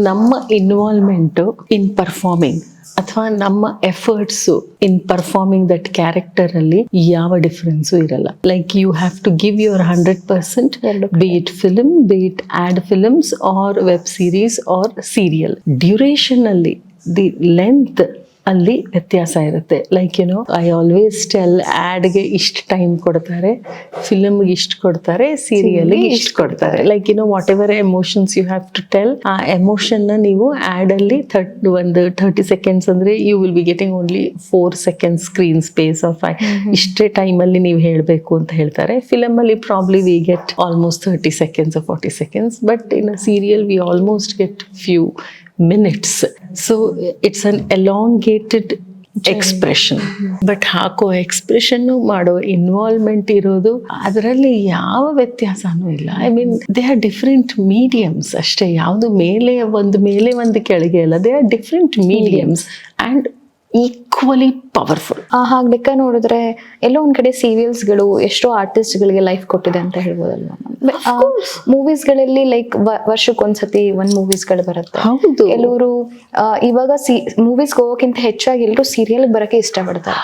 ನಮ್ಮ ಇನ್ವಾಲ್ವ್ಮೆಂಟ್ ಇನ್ ಪರ್ಫಾರ್ಮಿಂಗ್ ಅಥವಾ ನಮ್ಮ efforts in performing that character ಅಲ್ಲಿ ಯಾವ ಡಿಫ್ರೆನ್ಸು ಇರಲ್ಲ. Like you have to give your 100%, be it film, be it ad films or web series or serial. Duration ಅಲ್ಲಿ, ದಿ ಲೆಂತ್ ಅಲ್ಲಿ ವ್ಯತ್ಯಾಸ ಇರುತ್ತೆ. ಲೈಕ್ ಐ ಆಲ್ವೇಸ್ ಟೆಲ್, ಆಡ್ಗೆ ಇಷ್ಟು time ಕೊಡ್ತಾರೆ, ಫಿಲಮ್ಗೆ ಇಷ್ಟು ಕೊಡ್ತಾರೆ, ಸೀರಿಯಲ್ಗೆ ಇಷ್ಟು ಕೊಡ್ತಾರೆ. Like whatever emotions you have to tell, ಆ ಎಮೋಷನ್ನ ನೀವು ಆಡ್ ಅಲ್ಲಿ 30 seconds ಅಂದ್ರೆ you will be getting only 4 seconds screen space of ಇಷ್ಟೇ ಟೈಮಲ್ಲಿ ನೀವು ಹೇಳಬೇಕು ಅಂತ ಹೇಳ್ತಾರೆ. ಫಿಲಮ್ ಅಲ್ಲಿ probably we get almost 30 seconds or 40 seconds, but in a serial V almost get few minutes. So it's an elongated expression. But ಹಾಕೋ expression ಮಾಡೋ involvement ಇರೋದು ಅದರಲ್ಲಿ ಯಾವ ವ್ಯತ್ಯಾಸನೂ ಇಲ್ಲ. I mean they are different mediums ಅಷ್ಟೇ. ಯಾವುದು ಮೇಲೆ ಒಂದು ಕೆಳಗೆ ಅಲ್ಲ, they are different mediums and equally powerful. ಹಾಗೆ ಲೆಕ್ಕ ನೋಡಿದ್ರೆ ಎಲ್ಲೋ ಒಂದ್ ಕಡೆ ಸೀರಿಯಲ್ಸ್ಗಳು ಎಷ್ಟೋ ಆರ್ಟಿಸ್ಟ್ಗಳಿಗೆ ಲೈಫ್ ಕೊಟ್ಟಿದೆ ಅಂತ ಹೇಳ್ಬೋದಲ್ವಾ? ಮೂವೀಸ್ಗಳಲ್ಲಿ ಲೈಕ್ ವರ್ಷಕ್ಕೊಂದ್ಸತಿ ಒಂದ್ ಬರುತ್ತೆ. ಕೆಲವರು ಇವಾಗ ಮೂವೀಸ್ಗೆ ಹೋಗೋಕ್ಕಿಂತ ಹೆಚ್ಚಾಗಿ ಎಲ್ಲರೂ ಸೀರಿಯಲ್ ಬರಕ್ಕೆ ಇಷ್ಟಪಡ್ತಾರೆ.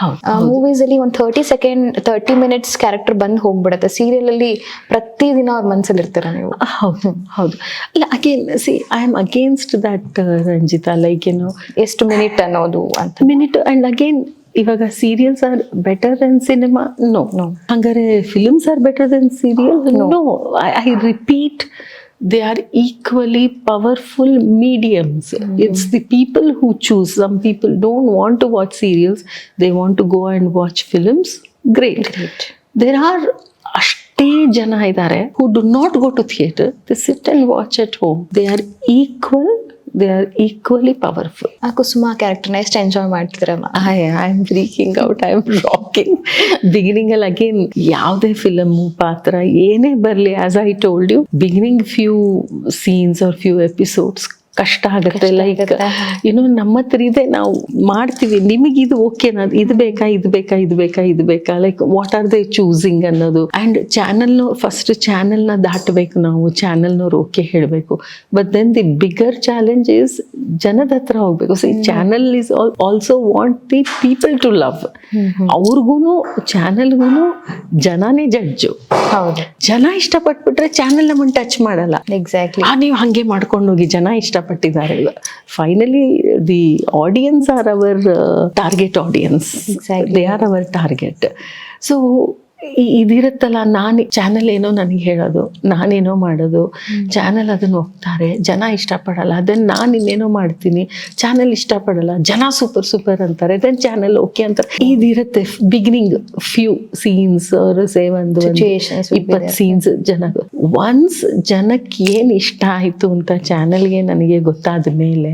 ಮೂವೀಸ್ ಅಲ್ಲಿ ಒಂದು 30 minutes ಕ್ಯಾರೆಕ್ಟರ್ ಬಂದ್ ಹೋಗ್ಬಿಡತ್ತೆ. ಸೀರಿಯಲ್ ಅಲ್ಲಿ ಪ್ರತಿದಿನ ಅವ್ರ ಮನ್ಸಲ್ಲಿ ಇರ್ತೀರ ನೀವು. ಹೌದು. ಅಲ್ಲ, again I am against that Ranjitha. Like ಎಷ್ಟು ಮಿನಿಟ್ ಅನ್ನೋದು ಅಂತ. ಮಿನಿಟ್ ಅಂಡ್ ಅಗೇನ್ ಇವಾಗ serials are better than cinema? No. ಹಂಗಾರೆ films are better than serial? No. I repeat, they are equally powerful mediums. It's the people who choose. Some people don't want to watch serials, they want to go and watch films. Great. There are ಅಷ್ಟೇ ಜನ ಇದ್ದಾರೆ who do not go to theatre, they sit and watch at home. They are equally powerful. ಆ ಕುಸುಮ ಕ್ಯಾರೆಕ್ಟರ್ನ ಎಷ್ಟು enjoy ಮಾಡ್ತಿರಮ್ಮ? I am freaking out, I am rocking. Beginning ಅಲ್ಲಿ again ಯಾವುದೇ film ಪಾತ್ರ ಏನೇ ಬರಲಿ, as I told you, beginning few scenes or few episodes ಕಷ್ಟ ಆಗುತ್ತೆ. ಲೈಕ್ ನಮ್ಮ ಹತ್ರ ಇದೆ, ನಾವು ಮಾಡ್ತೀವಿ, ನಿಮಗೆ ಇದು ಓಕೆನಾ, ಇದು ಬೇಕಾ, like what are they choosing ಅನ್ನೋದು. ಆ್ಯಂಡ್ ಫಸ್ಟ್ ಚಾನಲ್ನ ದಾಟಬೇಕು ನಾವು, ಚಾನಲ್ನವ್ರು ಓಕೆ ಹೇಳಬೇಕು. But then the bigger challenge is ಜನದ ಹತ್ರ ಹೋಗ್ಬೇಕು. So channel is also want the people to love. ಅವ್ರಿಗೂ ಚಾನಲ್ಗೂ ಜನನೇ ಜಡ್ಜು. ಜನ ಇಷ್ಟಪಟ್ಬಿಟ್ರೆ ಚಾನಲ್ ನಮ್ಮನ್ನು ಟಚ್ ಮಾಡಲ್ಲ. ಎಕ್ಸಾಕ್ಟ್ಲಿ. ನೀವು ಹಂಗೆ ಮಾಡ್ಕೊಂಡು ಹೋಗಿ, ಜನ ಇಷ್ಟಪಟ್ಟಿದ್ದಾರೆ. Finally the audience are our target audience. They are our target. So ಇದಿರುತ್ತಲ್ಲ, ನಾನು ಚಾನಲ್ ಏನೋ ನನಗೆ ಹೇಳೋದು, ನಾನೇನೋ ಮಾಡೋದು, ಚಾನಲ್ ಅದನ್ನು ಹೋಗ್ತಾರೆ, ಜನ ಇಷ್ಟಪಡಲ್ಲ, ಅದನ್ನು ನಾನು ಇನ್ನೇನೋ ಮಾಡ್ತೀನಿ, ಚಾನಲ್ ಇಷ್ಟಪಡಲ್ಲ, ಜನ ಸೂಪರ್ ಅಂತಾರೆ, ದೆನ್ ಚಾನಲ್ ಓಕೆ ಅಂತಾರೆ. ಇದಿರುತ್ತೆ ಬಿಗಿನಿಂಗ್ ಫ್ಯೂ ಸೀನ್ಸ್ ಸೇ ಒಂದು 20 ಸೀನ್ಸ್ ಒನ್ಸ್ ಜನಕ್ಕೆ ಏನ್ ಇಷ್ಟ ಆಯ್ತು ಅಂತ ಚಾನಲ್ಗೆ ನನಗೆ ಗೊತ್ತಾದ ಮೇಲೆ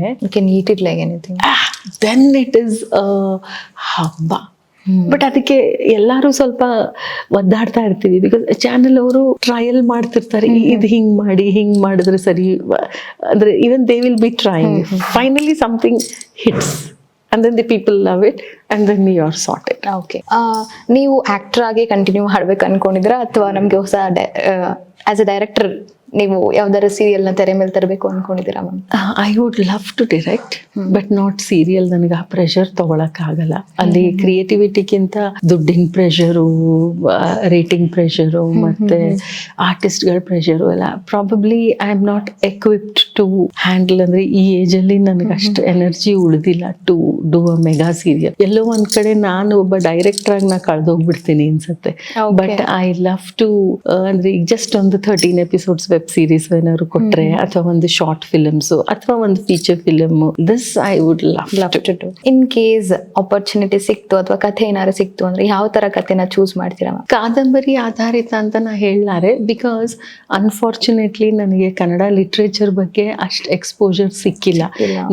ದೆನ್ ಇಟ್ ಇಸ್ ಹಬ್ಬ. ಬಟ್ ಅದಕ್ಕೆ ಎಲ್ಲರೂ ಸ್ವಲ್ಪ ಒದ್ದಾಡ್ತಾ ಇರ್ತೀವಿ, ಬಿಕಾಸ್ ಚಾನಲ್ ಅವರು ಟ್ರಯಲ್ ಮಾಡ್ತಿರ್ತಾರೆ, ಇದು ಹಿಂಗ್ ಮಾಡಿದ್ರೆ ಸರಿ ಅಂದ್ರೆ even they will be trying, finally something hits and then the people love it and then you are sorted. Okay, ನೀವು ಆಕ್ಟರ್ ಆಗಿ ಕಂಟಿನ್ಯೂ ಮಾಡ್ಬೇಕು ಅನ್ಕೊಂಡಿದ್ರಾ ಅಥವಾ ನಮ್ಗೆ ಹೊಸ ಆಸ್ ಎ ಡೈರೆಕ್ಟರ್ ನೀವು ಯಾವ್ದಾರ ಸೀರಿಯಲ್ ನ ತೆರೆ ಮೇಲೆ ತರಬೇಕು ಅನ್ಕೊಂಡಿದ್ದೀರಾ ma'am? I would love to direct but not serial. ನನಗೆ ಆ ಪ್ರೆಷರ್ ತಗೊಳಕ್ ಆಗಲ್ಲ. ಅಲ್ಲಿ ಕ್ರಿಯೇಟಿವಿಟಿಗಿಂತ ದುಡ್ಡಿನ ಪ್ರೆಷರು, ರೇಟಿಂಗ್ ಪ್ರೆಷರು ಮತ್ತೆ ಆರ್ಟಿಸ್ಟ್ಗಳ ಪ್ರೆಷರು ಎಲ್ಲ probably I am not equipped to handle. ಅಂದ್ರೆ ಈ ಏಜ್ ಅಲ್ಲಿ ನನಗೆ ಅಷ್ಟು ಎನರ್ಜಿ ಉಳಿದಿಲ್ಲ to do a mega serial. ಎಲ್ಲೋ ಒಂದ್ ಕಡೆ ನಾನು ಒಬ್ಬ ಡೈರೆಕ್ಟರ್ ಆಗಿ ನಾ ಕಳ್ದೋಗ್ಬಿಡ್ತೀನಿ ಅನ್ಸುತ್ತೆ. ಬಟ್ ಐ ಲವ್ ಟು ಅಂದ್ರೆ ಈಗ ಜಸ್ಟ್ ಒಂದು 13 ಎಪಿಸೋಡ್ಸ್ ವೆಬ್ ಸೀರೀಸ್ ಏನಾದ್ರು ಕೊಟ್ರೆ, ಅಥವಾ ಒಂದು ಶಾರ್ಟ್ ಫಿಲ್ಮ್ಸ್ ಅಥವಾ ಒಂದು feature film, this I would love to do. In case opportunity ಸಿಕ್ತು ಅಥವಾ ಕಥೆ ಏನಾದ್ರು ಸಿಕ್ತು ಅಂದ್ರೆ ಯಾವ ತರ ಕಥೆನ ಚೂಸ್ ಮಾಡ್ತೀರಾ ಮ್ಯಾಮ್? ಕಾದಂಬರಿ ಆಧಾರಿತ ಅಂತ ನಾ ಹೇಳಲಾರೆ, ಬಿಕಾಸ್ ಅನ್ಫಾರ್ಚುನೇಟ್ಲಿ ನನಗೆ ಕನ್ನಡ ಲಿಟ್ರೇಚರ್ ಬಗ್ಗೆ ಅಷ್ಟು ಎಕ್ಸ್ಪೋಜರ್ ಸಿಕ್ಕಿಲ್ಲ.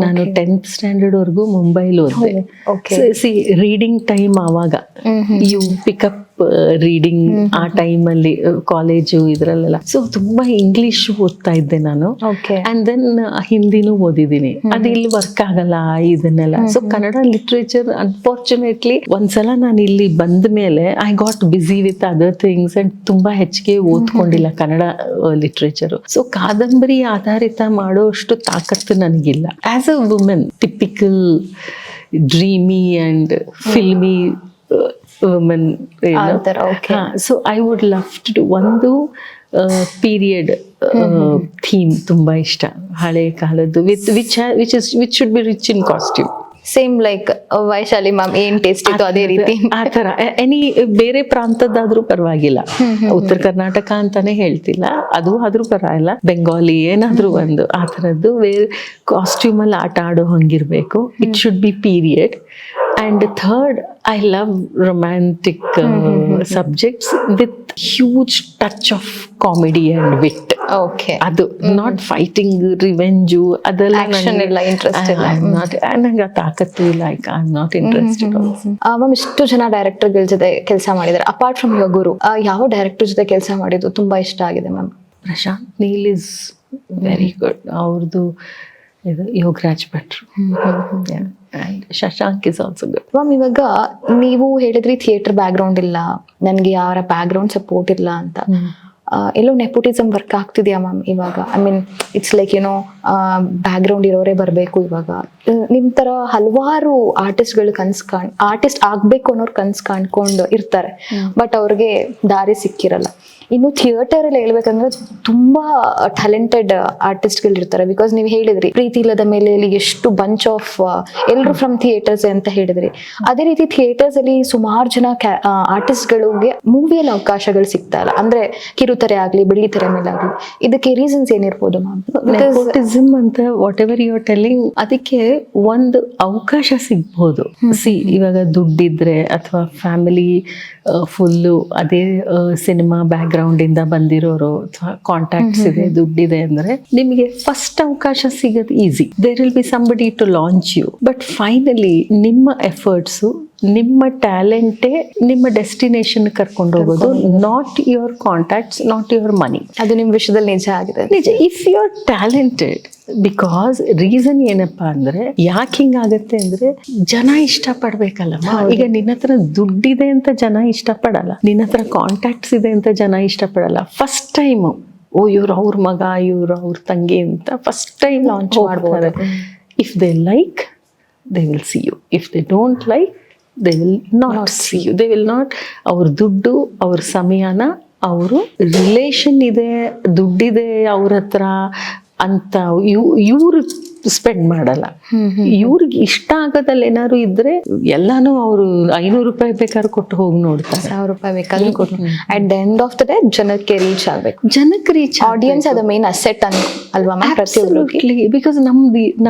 ನಾನು 10th ಸ್ಟ್ಯಾಂಡರ್ಡ್ ವರ್ಗೂ ಮುಂಬೈಲಿ ಓದಿದೆ. ಸಿ ರೀಡಿಂಗ್ ಟೈಮ್ ಆವಾಗ ಯು ಪಿಕಪ್ ರೀಡಿಂಗ್ ಆ ಟೈಮಲ್ಲಿ ಕಾಲೇಜು ಇದ್ರಲ್ಲೆಲ್ಲ. ಸೊ ತುಂಬಾ ಇಂಗ್ಲಿಷ್ ಓದ್ತಾ ಇದ್ದೆ ನಾನು. ಅಂಡ್ ದೆನ್ ಹಿಂದಿನೂ ಓದಿದ್ದೀನಿ. ಅದು ಇಲ್ಲಿ ವರ್ಕ್ ಆಗಲ್ಲ ಇದನ್ನೆಲ್ಲ. ಸೊ ಕನ್ನಡ ಲಿಟ್ರೇಚರ್ ಅನ್ಫಾರ್ಚುನೇಟ್ಲಿ ಒಂದ್ಸಲ ನಾನು ಇಲ್ಲಿ ಬಂದ ಮೇಲೆ I got busy with other things and ತುಂಬಾ ಹೆಚ್ಚಿಗೆ ಓದ್ಕೊಂಡಿಲ್ಲ ಕನ್ನಡ ಲಿಟ್ರೇಚರ್. ಸೊ ಕಾದಂಬರಿ ಆಧಾರಿತ ಮಾಡೋ ಅಷ್ಟು ತಾಕತ್ತು ನನಗಿಲ್ಲ. As a women typical dreamy and filmy women, so I would love to do ಒಂದು ಪೀರಿಯಡ್ ಥೀಮ್ ತುಂಬಾ ಇಷ್ಟ, ಹಳೆ ಕಾಲದ್ದು, which should be rich in costume. Same like Vaishali ma'am ಏನ್ ಟೇಸ್ಟ್ ಇತ್ತು ಅದೇ ರೀತಿ ಆ ತರ. ಎನಿ ಬೇರೆ ಪ್ರಾಂತದ್ದಾದ್ರೂ ಪರವಾಗಿಲ್ಲ, ಉತ್ತರ ಕರ್ನಾಟಕ ಅಂತಾನೆ ಹೇಳ್ತಿಲ್ಲ, ಅದು ಆದ್ರೂ ಪರವಾಗಿಲ್ಲ, ಬೆಂಗಾಲಿ ಏನಾದ್ರೂ ಒಂದು ಆ ತರದ್ದು ಬೇರೆ ಕಾಸ್ಟ್ಯೂಮ್ ಅಲ್ಲಿ ಆಟ ಆಡೋ ಹಂಗಿರ್ಬೇಕು. It should be period. And third, I love romantic subjects with huge touch of comedy and wit. Okay. ಅದು ನಾಟ್ ಫೈಟಿಂಗ್, ರಿವೆಂಜು ಅದೆಲ್ಲ ಆಕ್ಷನ್ ಎಲ್ಲ ಇಂಟ್ರೆಸ್ಟ್ ಇಲ್ಲ. ನಂಗೆ ತಾಕತ್ತು ಇಲ್ಲ. I am not interested. Ma'am ಇಷ್ಟು ಜನ ಡೈರೆಕ್ಟರ್ಗಳ ಜೊತೆ ಕೆಲಸ ಮಾಡಿದ್ದಾರೆ, ಅಪಾರ್ಟ್ ಫ್ರಮ್ ಯುವರ್ ಗುರು ಯಾವ ಡೈರೆಕ್ಟರ್ ಜೊತೆ ಕೆಲಸ ಮಾಡಿದ್ದು ತುಂಬಾ ಇಷ್ಟ ಆಗಿದೆ ma'am? Prashanth Neel is very good. ಅವ್ರದ್ದು ಇದು ಯೋಗರಾಜ್ ಭಟ್ರು. And Shashank is also good. Ma'am ಇವಾಗ ನೀವು ಹೇಳಿದ್ರಿ ಥಿಯೇಟರ್ ಬ್ಯಾಕ್ ಗ್ರೌಂಡ್ ಇಲ್ಲ, ನನಗೆ ಯಾರ ಬ್ಯಾಕ್ ಗ್ರೌಂಡ್ ಸಪೋರ್ಟ್ ಇಲ್ಲ ಅಂತ. ಎಲ್ಲೋ ನೆಪೋಟಿಸಮ್ ವರ್ಕ್ ಆಗ್ತಿದೆಯಾ ಮ್ಯಾಮ್ ಇವಾಗ? ಐ ಮೀನ್ ಇಟ್ಸ್ ಲೈಕ್ ಏನೋ ಬ್ಯಾಕ್ ಗ್ರೌಂಡ್ ಇರೋರೇ ಬರಬೇಕು. ಇವಾಗ ನಿಮ್ ತರ ಹಲವಾರು ಆರ್ಟಿಸ್ಟ್ಗಳು ಆರ್ಟಿಸ್ಟ್ ಆಗ್ಬೇಕು ಅನ್ನೋರು ಕನ್ಸ್ ಕಾಣ್ಕೊಂಡು ಇರ್ತಾರೆ, ಬಟ್ ಅವ್ರಿಗೆ ದಾರಿ ಸಿಕ್ಕಿರಲ್ಲ. ಇನ್ನು ಥಿಯೇಟರ್ ಅಲ್ಲಿ ಹೇಳ್ಬೇಕಂದ್ರೆ ತುಂಬಾ ಟ್ಯಾಲೆಂಟೆಡ್ ಆರ್ಟಿಸ್ಟ್ಗಳು ಇರ್ತಾರೆ. ಬಿಕಾಸ್ ನೀವು ಹೇಳಿದ್ರಿ ಪ್ರೀತಿ ಇಲ್ಲದ ಮೇಲೆ ಎಷ್ಟು ಬಂಚ್ ಆಫ್ ಎಲ್ರು ಫ್ರಮ್ ಥಿಯೇಟರ್ಸ್ ಅಂತ ಹೇಳಿದ್ರಿ. ಅದೇ ರೀತಿ ಥಿಯೇಟರ್ಸ್ ಅಲ್ಲಿ ಸುಮಾರು ಜನ ಆರ್ಟಿಸ್ಟ್ಗಳಿಗೆ ಮೂವಿಯಲ್ಲಿ ಅವಕಾಶಗಳು ಸಿಗ್ತಾ ಇಲ್ಲ, ಅಂದ್ರೆ ಕಿರುತೆರೆ ಆಗ್ಲಿ ಬೆಳ್ಳಿತೆರೆ ಮೇಲೆ ಆಗ್ಲಿ. ಇದಕ್ಕೆ ರೀಸನ್ಸ್ ಏನಿರ್ಬೋದು ಮ್ಯಾಮ್? ನೆಪೋಟಿಸಮ್ ಅಂತ whatever you are telling, ಅದಕ್ಕೆ ಒಂದು ಅವಕಾಶ ಸಿಗ್ಬೋದು. ಇವಾಗ ದುಡ್ಡಿದ್ರೆ ಅಥವಾ ಫ್ಯಾಮಿಲಿ ಫುಲ್ಲು ಅದೇ ಸಿನಿಮಾ ಬ್ಯಾಕ್ ಗ್ರೌಂಡ್ ಇಂದ ಬಂದಿರೋರು ಅಥವಾ ಕಾಂಟ್ಯಾಕ್ಟ್ಸ್ ಇದೆ, ದುಡ್ಡಿದೆ ಅಂದ್ರೆ ನಿಮಗೆ ಫಸ್ಟ್ ಅವಕಾಶ ಸಿಗೋದು easy. There will be somebody to launch you. But finally ನಿಮ್ಮ ಎಫರ್ಟ್ಸ್, ನಿಮ್ಮ ಟ್ಯಾಲೆಂಟೇ ನಿಮ್ಮ ಡೆಸ್ಟಿನೇಷನ್ ಕರ್ಕೊಂಡು ಹೋಗೋದು. Not your contacts, not your money. ಅದು ನಿಮ್ಮ ವಿಷಯದಲ್ಲಿ ನಿಜ ಆಗಿದೆ. ನಿಜ. If you are talented, because reason ಏನಪ್ಪಾ ಅಂದ್ರೆ ಯಾಕೆ ಹಿಂಗಾಗತ್ತೆ ಅಂದ್ರೆ ಜನ ಇಷ್ಟಪಡ್ಬೇಕಲ್ಲಮ್ಮ. ಈಗ ನಿನ್ನ ಹತ್ರ ದುಡ್ಡಿದೆ ಅಂತ ಜನ ಇಷ್ಟಪಡಲ್ಲ, ನಿನ್ನ ಹತ್ರ ಕಾಂಟ್ಯಾಕ್ಟ್ಸ್ ಇದೆ ಅಂತ ಜನ ಇಷ್ಟಪಡಲ್ಲ. ಫಸ್ಟ್ ಟೈಮ್ ಓ ಇವ್ರು ಅವ್ರ ಮಗ, ಇವ್ರು ಅವ್ರ ತಂಗಿ ಅಂತ ಫಸ್ಟ್ ಟೈಮ್ ಲಾಂಚ್ ಮಾಡ್ಬೋದು. If they like, they will see you. If they don't like, they will not see you. They will not. ಅವ್ರ ದುಡ್ಡು, ಅವ್ರ ಸಮಯನ, ಅವರು ರಿಲೇಷನ್ ಇದೆ, ದುಡ್ಡಿದೆ ಅವ್ರ ಹತ್ರ ಅಂತ ಇವ್ರು ಸ್ಪೆಂಡ್ ಮಾಡಲ್ಲ. ಇವ್ರಿಗೆ ಇಷ್ಟ ಆಗೋದಲ್ಲಿ ಏನಾದ್ರು ಇದ್ರೆ ಎಲ್ಲಾನು ಅವರು 500 ರೂಪಾಯಿ ಬೇಕಾದ್ರೆ ಕೊಟ್ಟು ಹೋಗಿ ನೋಡ್ತಾರೆ, 1000 ರೂಪಾಯಿ ಬೇಕಾದ್ರೆ ಕೊಟ್ಟು. At the end of the day ಜನಕ್ಕೆ ರೀಚ್ ಆಗ್ಬೇಕು. ಜನಕ್ಕೆ ರೀಚ್ ಆಡಿಯನ್ಸ್ ಅದ ಮೇನ್ ಅಸೆಟ್ ಅಲ್ವಾ ಮ್ಯಾಮ್ ಪ್ರತಿಯೊಬ್ಬರಿಗೆ. ಬಿಕಾಸ್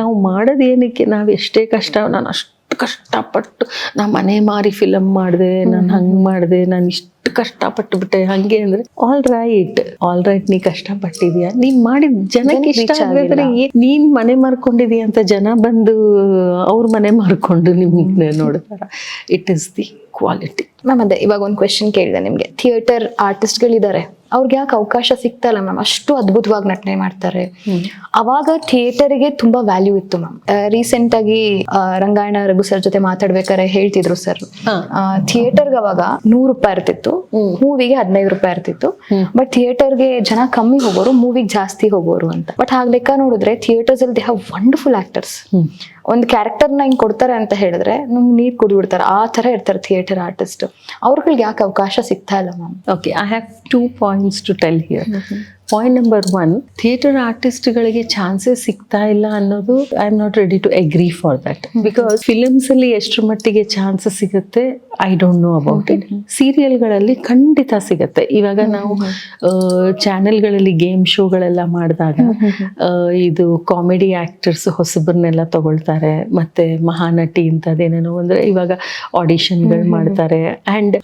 ನಾವು ಮಾಡೋದು ಏನಕ್ಕೆ, ನಾವು ಎಷ್ಟೇ ಕಷ್ಟ, ನಾನು ಅಷ್ಟು ಕಷ್ಟಪಟ್ಟು ನಾ ಮನೆ ಮಾರಿ ಫಿಲಮ್ ಮಾಡಿದೆ, ನಾನು ಹಂಗ್ ಮಾಡಿದೆ, ನಾನು ಇಷ್ಟು ಕಷ್ಟಪಟ್ಟು ಬಿಟ್ಟೆ ಹಂಗೆ ಅಂದ್ರೆ ಆಲ್ ರೈಟ್ ನೀ ಕಷ್ಟಪಟ್ಟಿದ್ಯಾ, ನೀನ್ ಮಾಡಿದ ಜನಕ್ಕೆ ಇಷ್ಟ ಆಗಿದ್ರೆ ನೀನ್ ಮನೆ ಮಾರ್ಕೊಂಡಿದ್ಯಾ ಅಂತ ಜನ ಬಂದು ಅವ್ರ ಮನೆ ಮಾರ್ಕೊಂಡು ನಿಮ್ಗೆ ನೋಡ್ತಾರ. It is the quality. Ma'am ಅದೇ ಇವಾಗ ಒಂದು ಕ್ವೆಶನ್ ಕೇಳಿದೆ ನಿಮ್ಗೆ, ಥಿಯೇಟರ್ ಆರ್ಟಿಸ್ಟ್ಗಳಿದ್ದಾರೆ, ಅವ್ರಿಗೆ ಯಾಕೆ ಅವಕಾಶ ಸಿಗ್ತಾ ಇಲ್ಲ ಮ್ಯಾಮ್? ಅಷ್ಟು ಅದ್ಭುತವಾಗಿ ನಟನೆ ಮಾಡ್ತಾರೆ. ಅವಾಗ ಥಿಯೇಟರ್ಗೆ ತುಂಬಾ ವ್ಯಾಲ್ಯೂ ಇತ್ತು ಮ್ಯಾಮ್. ರೀಸೆಂಟ್ ಆಗಿ ರಂಗಾಯಣ ರಘು ಸರ್ ಜೊತೆ ಮಾತಾಡ್ಬೇಕಾದ್ರೆ ಹೇಳ್ತಿದ್ರು ಸರ್, ಥಿಯೇಟರ್ಗೆ ಅವಾಗ 100 ರೂಪಾಯಿ ಇರ್ತಿತ್ತು, ಮೂವಿಗೆ 15 ರೂಪಾಯಿ ಇರ್ತಿತ್ತು. ಬಟ್ ಥಿಯೇಟರ್ಗೆ ಜನ ಕಮ್ಮಿ ಹೋಗೋರು, ಮೂವಿಗೆ ಜಾಸ್ತಿ ಹೋಗೋರು ಅಂತ. ಬಟ್ ಹಾಗೆ ಲೆಕ್ಕ ನೋಡಿದ್ರೆ ಥಿಯೇಟರ್ಸ್ ಅಲ್ಲಿ ದೇ ಹ್ಯಾವ್ ವಂಡರ್ಫುಲ್ ಆಕ್ಟರ್ಸ್. ಒಂದು ಕ್ಯಾರೆಕ್ಟರ್ನ ಹಿಂಗ್ ಕೊಡ್ತಾರೆ ಅಂತ ಹೇಳಿದ್ರೆ ನಮ್ಗೆ ನೀರ್ ಕುಡಿಬಿಡ್ತಾರೆ, ಆ ತರ ಇರ್ತಾರೆ ಥಿಯೇಟರ್ ಆರ್ಟಿಸ್ಟ್. ಅವ್ರಿಗೆ ಯಾಕೆ ಅವಕಾಶ ಸಿಗ್ತಾ ಇಲ್ಲ ma'am? Okay, I have 2 points to tell here. Point number 1, theatre ಆರ್ಟಿಸ್ಟ್ಗಳಿಗೆ ಚಾನ್ಸಸ್ ಸಿಗ್ತಾ ಇಲ್ಲ ಅನ್ನೋದು I am not ready to agree for that. Because films ಅಲ್ಲಿ ಎಷ್ಟರ ಮಟ್ಟಿಗೆ ಚಾನ್ಸಸ್ ಸಿಗುತ್ತೆ I don't know about it. ಸೀರಿಯಲ್ಗಳಲ್ಲಿ ಖಂಡಿತ ಸಿಗತ್ತೆ. ಇವಾಗ ನಾವು ಚಾನೆಲ್ಗಳಲ್ಲಿ ಗೇಮ್ ಶೋಗಳೆಲ್ಲ ಮಾಡಿದಾಗ ಇದು ಕಾಮಿಡಿ ಆಕ್ಟರ್ಸ್ ಹೊಸಬರನ್ನೆಲ್ಲ ತಗೊಳ್ತಾರೆ, ಮತ್ತೆ ಮಹಾನಟಿ ಇಂಥದ್ದೇನೇನೋ ಅಂದ್ರೆ ಇವಾಗ ಆಡಿಷನ್ಗಳು ಮಾಡ್ತಾರೆ. ಆ್ಯಂಡ್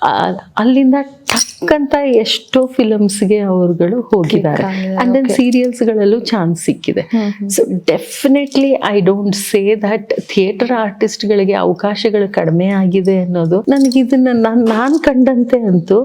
ಅಲ್ಲಿಂದ ಟಕ್ ಅಂತ ಎಷ್ಟೋ ಫಿಲಮ್ಸ್ಗೆ ಅವ್ರುಗಳು ಹೋಗಿದ್ದಾರೆ. ಅಂಡ್ ದೆನ್ ಸೀರಿಯಲ್ಸ್ಗಳಲ್ಲೂ ಚಾನ್ಸ್ ಸಿಕ್ಕಿದೆ. So definitely I don't say that theatre ಆರ್ಟಿಸ್ಟ್ಗಳಿಗೆ ಅವಕಾಶಗಳು ಕಡಿಮೆ ಆಗಿದೆ ಅನ್ನೋದು. ನನಗೆ ಇದನ್ನ ನಾನು ಕಂಡಂತೆ ಅಂತೂ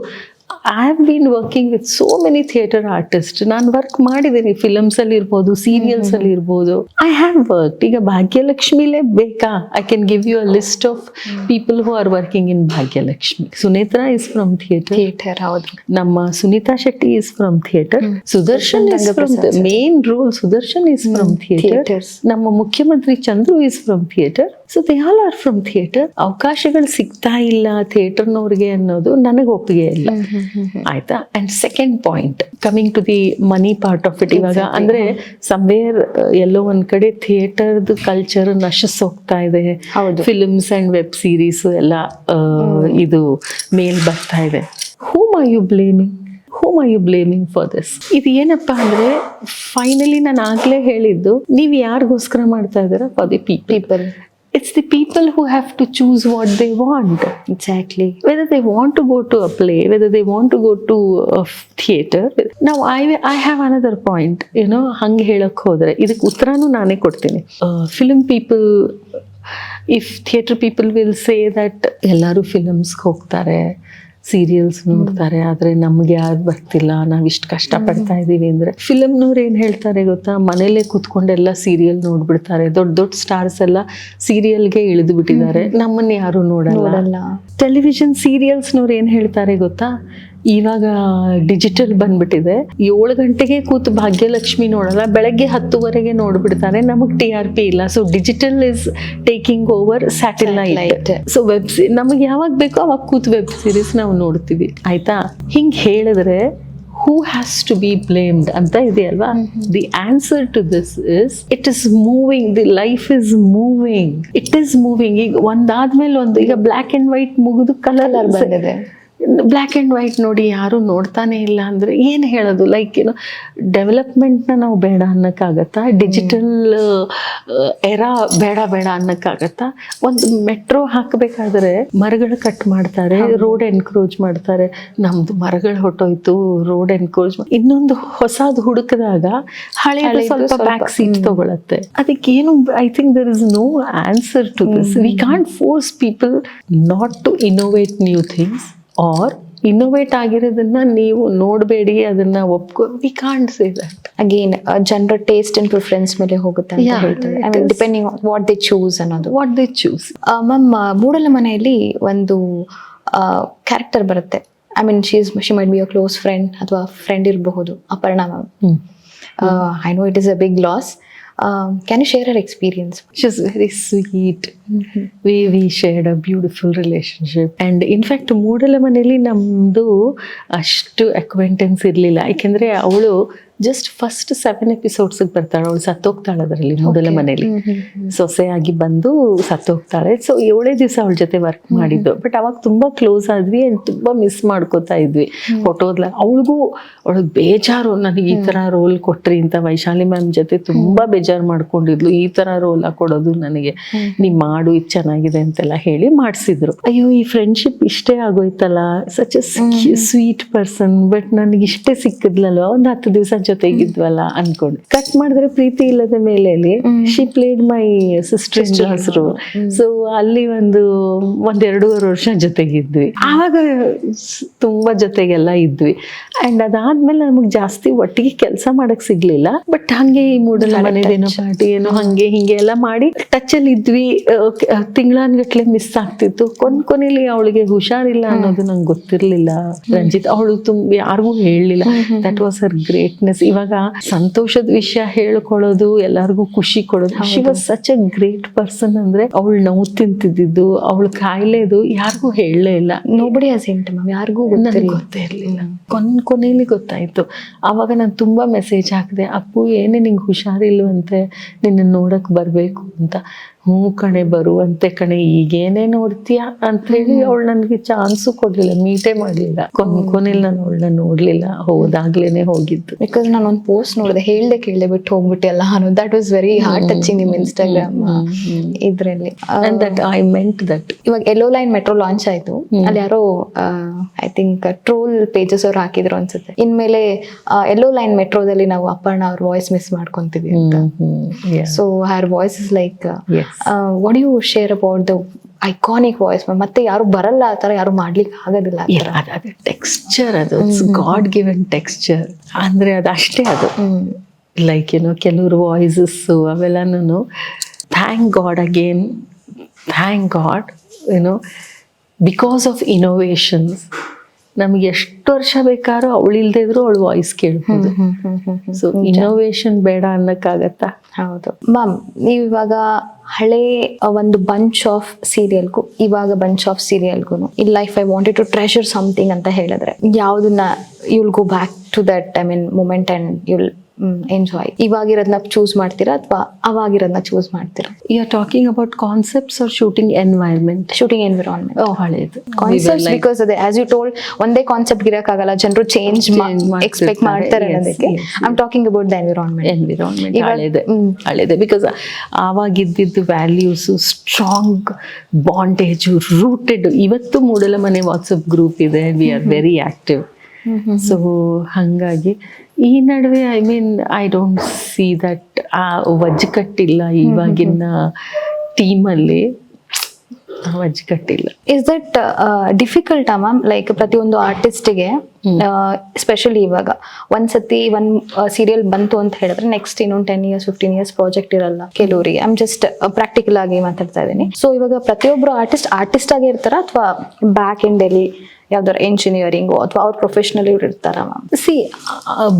I have been working with so many theatre artist. ನಾನು ವರ್ಕ್ ಮಾಡಿದ್ದೀನಿ, ಫಿಲಮ್ಸ್ ಅಲ್ಲಿ ಇರ್ಬೋದು, ಸೀರಿಯಲ್ಸ್ ಅಲ್ಲಿ ಇರ್ಬೋದು. I have work. ಈಗ ಭಾಗ್ಯಲಕ್ಷ್ಮಿಲೇ ಬೇಕಾ? I can give you a list of people who are working in Bhagyalakshmi. Sunetra is from theatre. ಹೌದು. ನಮ್ಮ Sunita Shetty is from theatre. Sudarshan is from main role. Sudarshan is from theatre. ನಮ್ಮ Mukhyamantri Chandru is from theatre. So they all are from theatre. ಅವಕಾಶಗಳು ಸಿಗ್ತಾ ಇಲ್ಲ ಥಿಯೇಟರ್ನವ್ರಿಗೆ ಅನ್ನೋದು ನನಗೆ ಒಪ್ಪಿಗೆ ಇಲ್ಲ. ಆಯ್ತಾ? And second point, coming to the money part of it. ಇವಾಗ ಅಂದ್ರೆ ಸಮ್ವೇರ್ ಎಲ್ಲೋ ಒಂದ್ ಕಡೆ ಥಿಯೇಟರ್ದು ಕಲ್ಚರ್ ನಶಿಸ್ ಹೋಗ್ತಾ ಇದೆ. ಫಿಲ್ಮ್ಸ್ ಅಂಡ್ ವೆಬ್ ಸೀರೀಸ್ ಎಲ್ಲ ಇದು ಮೇಲ್ ಬರ್ತಾ ಇದೆ. Whom are you blaming for this? ಇದು ಏನಪ್ಪಾ ಅಂದ್ರೆ ಫೈನಲಿ ನಾನು ಆಗ್ಲೇ ಹೇಳಿದ್ದು, ನೀವು ಯಾರಿಗೋಸ್ಕರ ಮಾಡ್ತಾ ಇದ್ದೀರಾ? For the people. It's the people who have to choose what they want. Exactly. Whether they want to go to a play, whether they want to go to a theater. Now I have another point, ಹಂಗೆ ಹೇಳಕ್ ಹೋದ್ರೆ ಇದಕ್ಕೆ ಉತ್ತರನೂ ನಾನೇ ಕೊಡ್ತೀನಿ. Film people, if theater people will say that ಎಲ್ಲರೂ ಫಿಲಮ್ಸ್ಗೆ ಹೋಗ್ತಾರೆ, serials ನೋಡ್ತಾರೆ, ಆದ್ರೆ ನಮ್ಗೆ ಯಾರು ಬರ್ತಿಲ್ಲ, ನಾವ್ ಇಷ್ಟು ಕಷ್ಟ ಪಡ್ತಾ ಇದೀವಿ ಅಂದ್ರೆ ಫಿಲಮ್ನವ್ರು ಏನ್ ಹೇಳ್ತಾರೆ ಗೊತ್ತಾ? ಮನೇಲೆ ಕೂತ್ಕೊಂಡೆಲ್ಲ ಸೀರಿಯಲ್ ನೋಡ್ಬಿಡ್ತಾರೆ. ದೊಡ್ಡ ಸ್ಟಾರ್ಸ್ ಎಲ್ಲ ಸೀರಿಯಲ್ಗೆ ಇಳಿದು ಬಿಟ್ಟಿದ್ದಾರೆ, ನಮ್ಮನ್ನ ಯಾರು ನೋಡಲ್ಲ. ಟೆಲಿವಿಷನ್ ಸೀರಿಯಲ್ಸ್ನವ್ರು ಏನ್ ಹೇಳ್ತಾರೆ ಗೊತ್ತಾ? ಇವಾಗ ಡಿಜಿಟಲ್ ಬಂದ್ಬಿಟ್ಟಿದೆ, 7 ಗಂಟೆಗೆ ಕೂತು ಭಾಗ್ಯಲಕ್ಷ್ಮಿ ನೋಡಲ್ಲ, ಬೆಳಗ್ಗೆ 10 ನೋಡ್ಬಿಡ್ತಾರೆ, ನಮಗ್ TRP ಇಲ್ಲ. So digital is taking over satellite. So ನಮಗೆ ಯಾವಾಗ ಬೇಕೋ ಅವಾಗ ಕೂತು ವೆಬ್ ಸೀರೀಸ್ ನಾವು ನೋಡ್ತೀವಿ. ಆಯ್ತಾ? ಹಿಂಗ್ ಹೇಳಿದ್ರೆ who has to be blamed ಅಂತ ಇದೆ ಅಲ್ವಾ? The answer to this is it is moving. The life is moving. It is moving. ಈಗ ಒಂದಾದ್ಮೇಲೆ ಒಂದು, ಈಗ ಬ್ಲ್ಯಾಕ್ ಅಂಡ್ ವೈಟ್ ಮುಗಿದು ಕಲರ್ ಬಂದಿದೆ. ಬ್ಲ್ಯಾಕ್ ಆ್ಯಂಡ್ ವೈಟ್ ನೋಡಿ ಯಾರು ನೋಡ್ತಾನೆ ಇಲ್ಲ ಅಂದ್ರೆ ಏನು ಹೇಳೋದು? ಲೈಕ್ ಡೆವಲಪ್ಮೆಂಟ್ನ ನಾವು ಬೇಡ ಅನ್ನಕ್ಕಾಗತ್ತಾ? ಡಿಜಿಟಲ್ ಎರಾ ಬೇಡ ಅನ್ನಕ್ಕಾಗತ್ತಾ? ಒಂದು ಮೆಟ್ರೋ ಹಾಕಬೇಕಾದ್ರೆ ಮರಗಳು ಕಟ್ ಮಾಡ್ತಾರೆ, ರೋಡ್ ಎನ್ಕ್ರೋಚ್ ಮಾಡ್ತಾರೆ. ನಮ್ದು ಮರಗಳು ಹೊಟ್ಟೋಯ್ತು, ರೋಡ್ ಎನ್ಕ್ರೋಚ್. ಇನ್ನೊಂದು ಹೊಸದು ಹುಡುಕಿದಾಗ ಹಳೆಯದು ಸ್ವಲ್ಪ ಬ್ಯಾಕ್ ಸೀಟ್ ತಗೊಳತ್ತೆ. ಅದಕ್ಕೇನು, I think there is no answer to this. We can't force people not to innovate new things or innovate ಆಗಿರೋದನ್ನ ನೀವು ನೋಡಬೇಡಿ, ಅದನ್ನ ಒಪ್ಕೊ. We can't say that. Again ಜನರ ಟೇಸ್ಟ್ ಅಂಡ್ ಪ್ರಿಫರೆನ್ಸ್ ಮೇಲೆ ಹೋಗುತ್ತೆ ಅಂತ ಹೇಳ್ತಾರೆ. I mean depending on what they choose ಅನ್ನೋದು. ಮ್ಯಾಮ್, ಮೂಡಲ ಮನೆಯಲ್ಲಿ ಒಂದು ಕ್ಯಾರೆಕ್ಟರ್ ಬರುತ್ತೆ. I mean she might be a close friend ಅಥವಾ ಫ್ರೆಂಡ್ ಇರಬಹುದು, Aparna ma'am. I no it is a big loss. Can you share her experience? She's very sweet. We shared a beautiful relationship. And in fact, ಮೂಡಲ ಮನೆಯಲ್ಲಿ ನಮ್ದು ಅಷ್ಟು acquaintance ಇರಲಿಲ್ಲ. ಯಾಕೆಂದರೆ ಅವಳು just first 7 episodes ಬರ್ತಾಳೆ. ಅವಳು ಸತ್ತೋಗ್ತಾಳೆ ಅದರಲ್ಲಿ ಮೂಡಲ ಮನೆಯಲ್ಲಿ, ಸೊಸೆಯಾಗಿ ಬಂದು ಸತ್ತೋಗ್ತಾಳೆ. ಸೊ 7 ದಿವಸ ಅವಳ ಜೊತೆ ವರ್ಕ್ ಮಾಡಿದ್ದು. ಬಟ್ ಅವಾಗ ತುಂಬಾ ಕ್ಲೋಸ್ ಆದ್ವಿ ಅಂಡ್ ತುಂಬಾ ಮಿಸ್ ಮಾಡ್ಕೋತಾ ಇದ್ವಿ. ಫೋಟೋದ್ಲ ಅವಳಿಗೆ ಬೇಜಾರು, ನನಗೆ ಈ ತರ ರೋಲ್ ಕೊಟ್ರಿ ಅಂತ. ವೈಶಾಲಿ ಮ್ಯಾಮ್ ಜೊತೆ ತುಂಬಾ ಬೇಜಾರು ಮಾಡ್ಕೊಂಡಿದ್ಲು, ಈ ತರ ರೋಲ್ ಕೊಡೋದು ನನಗೆ, ನೀ ಮಾಡು ಇದು ಚೆನ್ನಾಗಿದೆ ಅಂತೆಲ್ಲ ಹೇಳಿ ಮಾಡಿಸಿದ್ರು. ಅಯ್ಯೋ ಈ ಫ್ರೆಂಡ್ಶಿಪ್ ಇಷ್ಟೇ ಆಗೋಯ್ತಲ್ಲ, such a sweet person, but ನನಗೆ ಇಷ್ಟೇ ಸಿಕ್ಕಿದ್ಲಲ್ವ, ಒಂದು 10 ದಿವಸ ಜೊತೆಗಿದ್ವಲ್ಲ ಅನ್ಕೊಂಡು. ಕಟ್ ಮಾಡಿದ್ರೆ ಪ್ರೀತಿ ಇಲ್ಲದ ಮೇಲೆ she played my sister in last role. So ಅಲ್ಲಿ ಒಂದು 1-2.5 ವರ್ಷ ಜೊತೆಗಿದ್ವಿ. ಆವಾಗ ತುಂಬಾ ಜೊತೆಗೆಲ್ಲ ಇದ್ವಿ. ಅಂಡ್ ಅದಾದ್ಮೇಲೆ ನಮಗ್ ಜಾಸ್ತಿ ಒಟ್ಟಿಗೆ ಕೆಲಸ ಮಾಡಕ್ ಸಿಗ್ಲಿಲ್ಲ. ಬಟ್ ಹಂಗೆ ಈ ಮೂಡಲ ಮನೆದೇನೋ ಪಾರ್ಟಿ ಏನೋ ಹಂಗೆ ಹಿಂಗೆ ಎಲ್ಲ ಮಾಡಿ ಟಚ್ ಅಲ್ಲಿ ಇದ್ವಿ. ತಿಂಗಳಾನ್ಗಟ್ಲೆ ಮಿಸ್ ಆಗ್ತಿತ್ತು. ಕೊನೆಯಲ್ಲಿ ಅವಳಿಗೆ ಹುಷಾರಿಲ್ಲ ಅನ್ನೋದು ನಂಗೆ ಗೊತ್ತಿರ್ಲಿಲ್ಲ ರಂಜಿತ್. ಅವಳು ಯಾರಿಗೂ ಹೇಳಲಿಲ್ಲ. That was her greatness. ಇವಾಗ ಸಂತೋಷದ ವಿಷಯ ಹೇಳ್ಕೊಳ್ಳೋದು, ಎಲ್ಲರಿಗೂ ಖುಷಿ ಕೊಡೋದು. She was such a great person. ಅಂದ್ರೆ ಅವಳು ನೋವು ತಿಂತಿದ್ದು, ಅವಳ ಕಾಯಿಲೆದು ಯಾರಿಗೂ ಹೇಳಲೇ ಇಲ್ಲ. ನೋಬಡಿ ಹ್ಯಾಸ್ ಹಿಂಟ್ ಮ್ಯಾಮ್, ಯಾರಿಗೂ ಗೊತ್ತೇ ಇರ್ಲಿಲ್ಲ. ಕೊನೆಯಲ್ಲಿ ಗೊತ್ತಾಯ್ತು. ಆವಾಗ ನಾನು ತುಂಬಾ ಮೆಸೇಜ್ ಹಾಕಿದೆ, ಅಪ್ಪು ಏನೇ ನಿಂಗೆ ಹುಷಾರಿಲ್ವಂತೆ, ನಿನ್ನ ನೋಡಕ್ ಬರ್ಬೇಕು ಅಂತ. ಹ್ಞೂ ಕಣೆ ಬರುವಂತೆ ಕಣೆ, ಈಗೇನೇ ನೋಡ್ತೀಯ ಅಂತ ಹೇಳಿ ಅವಳು ನನಗೆ ಚಾನ್ಸು ಕೊಡ್ಲಿಲ್ಲ, ಮೀಟೇ ಮಾಡ್ಲಿಲ್ಲ. ಕೊನೆಯಲ್ಲಿ ನಾನು ಅವಳನ್ನ ನೋಡ್ಲಿಲ್ಲ, ಹೋದಾಗ್ಲೇನೆ ಹೋಗಿದ್ದು. ಬಿಕಾಸ್ ನಾನು ಒಂದು ಪೋಸ್ಟ್ ನೋಡಿದೆ, ಕೇಳ್ದೆ ಬಿಟ್ಟು ಹೋಗ್ಬಿಟ್ಟು ಎಲ್ಲ ಅನ್ನೋದು. That was very heart touching. ನಿಮ್ಮ ಇನ್ಸ್ಟಾಗ್ರಾಮ್ ಇದ್ರಲ್ಲಿ ಐ ಮೆಂಟ್ ದಟ್. ಇವಾಗ ಯೆಲ್ಲೋ ಲೈನ್ ಮೆಟ್ರೋ ಲಾಂಚ್ ಆಯ್ತು. ಅಲ್ಲಿ ಯಾರೋ ಐ ಥಿಂಕ್ ಟ್ರೋಲ್ ಪೇಜಸ್ ಅವ್ರು ಹಾಕಿದ್ರು ಅನ್ಸುತ್ತೆ, ಇನ್ಮೇಲೆ ಯೆಲ್ಲೋ ಲೈನ್ ಮೆಟ್ರೋದಲ್ಲಿ ನಾವು ಅಪ್ಪಣ್ಣ ಅವ್ರ ವಾಯ್ಸ್ ಮಿಸ್ ಮಾಡ್ಕೊಂತೀವಿ ಅಂತ. So her voice is like, what you share about the iconic voice? ಮತ್ತೆ ಯಾರು ಬರಲ್ಲ ಆ ತರ, ಯಾರು ಮಾಡ್ಲಿಕ್ಕೆ ಆಗೋದಿಲ್ಲ. ಅದು ಟೆಕ್ಸ್ಚರ್, ಅದು ಗಾಡ್ ಗಿವನ್ ಟೆಕ್ಸ್ಚರ್ ಅಂದ್ರೆ ಅದು ಅಷ್ಟೇ. ಅದು ಲೈಕ್ ಏನೋ ಕೆಲವರು ವಾಯ್ಸಸ್ ಅವೆಲ್ಲನೂ thank God again, thank God ಏನೋ ಬಿಕಾಸ್ ಆಫ್ ಇನೋವೇಷನ್ಸ್. ನಮ್ಗೆ ಎಷ್ಟು ವರ್ಷ ಬೇಕಾದ್ರೂ ಅವಳಿಲ್ದೇ ಇದ್ರು ಅವಳು ವಾಯ್ಸ್ ಕೇಳ್ಬೋದು. ಸೊ ಇನೋವೇಷನ್ ಬೇಡ ಅನ್ನಕ್ಕಾಗತ್ತಾ? ಹೌದು ಮ್ಯಾಮ್. ನೀವು ಇವಾಗ ಹಳೆ ಒಂದು ಬಂಚ್ ಆಫ್ ಸೀರಿಯಲ್ಗೂ ಇವಾಗ ಬಂಚ್ ಆಫ್ ಸೀರಿಯಲ್ಗೂ in life I wanted to treasure something ಅಂತ ಹೇಳಿದ್ರೆ ಯಾವ್ದನ್ನ you will go back to that I mean moment and you will enjoy? ಇವಾಗಿರೋದನ್ನ ಚೂಸ್ ಮಾಡ್ತೀರಾ ಅಥವಾ ಅವಾಗಿರೋದನ್ನ ಚೂಸ್ ಮಾಡ್ತೀರಾ? You are talking about concepts or shooting environment? Shooting environment. ಹಳೇದು concepts because ಅದೇ ಆಸ್ ಯು ಟೋಲ್ಡ್ ಒಂದೇ ಕಾನ್ಸೆಪ್ಟ್ ಇರಕ್ಕಾಗಲ್ಲ, ಜನರು ಚೇಂಜ್ ಎಕ್ಸ್ಪೆಕ್ಟ್ ಮಾಡ್ತಾರೆ ಅನ್ನೋದಕ್ಕೆ I am talking about the environment. ಹಳೇದೆ because ಆವಾಗಿದ್ದಿದ್ದು values, strong bondage, rooted. ಇವತ್ತು ಮೂಡಲ ಮನೆ ವಾಟ್ಸಪ್ ಗ್ರೂಪ್ ಇದೆ, we are very active. So ಹಾಗಾಗಿ ಈ ನಡುವೆ I mean I don't see that ಆ ವಜ್ಜಕಟ್ಟಿಲ್ಲ ಇವಾಗಿನ ಟೀಮಲ್ಲಿ, ವಜ್ಜಕಟ್ಟಿಲ್ಲ. Is that difficult ma'am? Like ಪ್ರತಿಯೊಂದು ಆರ್ಟಿಸ್ಟಿಗೆ ಸ್ಪೆಷಲಿ ಇವಾಗ ಒಂದ್ಸತಿ ಒಂದ್ ಸೀರಿಯಲ್ ಬಂತು ಅಂತ ಹೇಳಿದ್ರೆ ನೆಕ್ಸ್ಟ್ ಇನ್ನೊಂದು 10 years 15 years ಪ್ರಾಜೆಕ್ಟ್ ಇರಲ್ಲ ಕೆಲವರಿಗೆ. ಐ ಆಮ್ ಜಸ್ಟ್ ಪ್ರಾಕ್ಟಿಕಲ್ ಆಗಿ ಮಾತಾಡ್ತಾ ಇದ್ದೀನಿ. ಸೊ ಇವಾಗ ಪ್ರತಿಯೊಬ್ರು ಆರ್ಟಿಸ್ಟ್ ಆಗಿ ಇರ್ತಾರ ಅಥವಾ ಬ್ಯಾಕ್ ಎಂಡ್ ಅಲ್ಲಿ ಯಾವ್ದಾರು ಎಂಜಿನಿಯರಿಂಗು ಅಥವಾ ಅವ್ರು ಪ್ರೊಫೆಷನಲ್ ಇವ್ರು ಇರ್ತಾರ ಮ್ಯಾಮ್? ಸಿ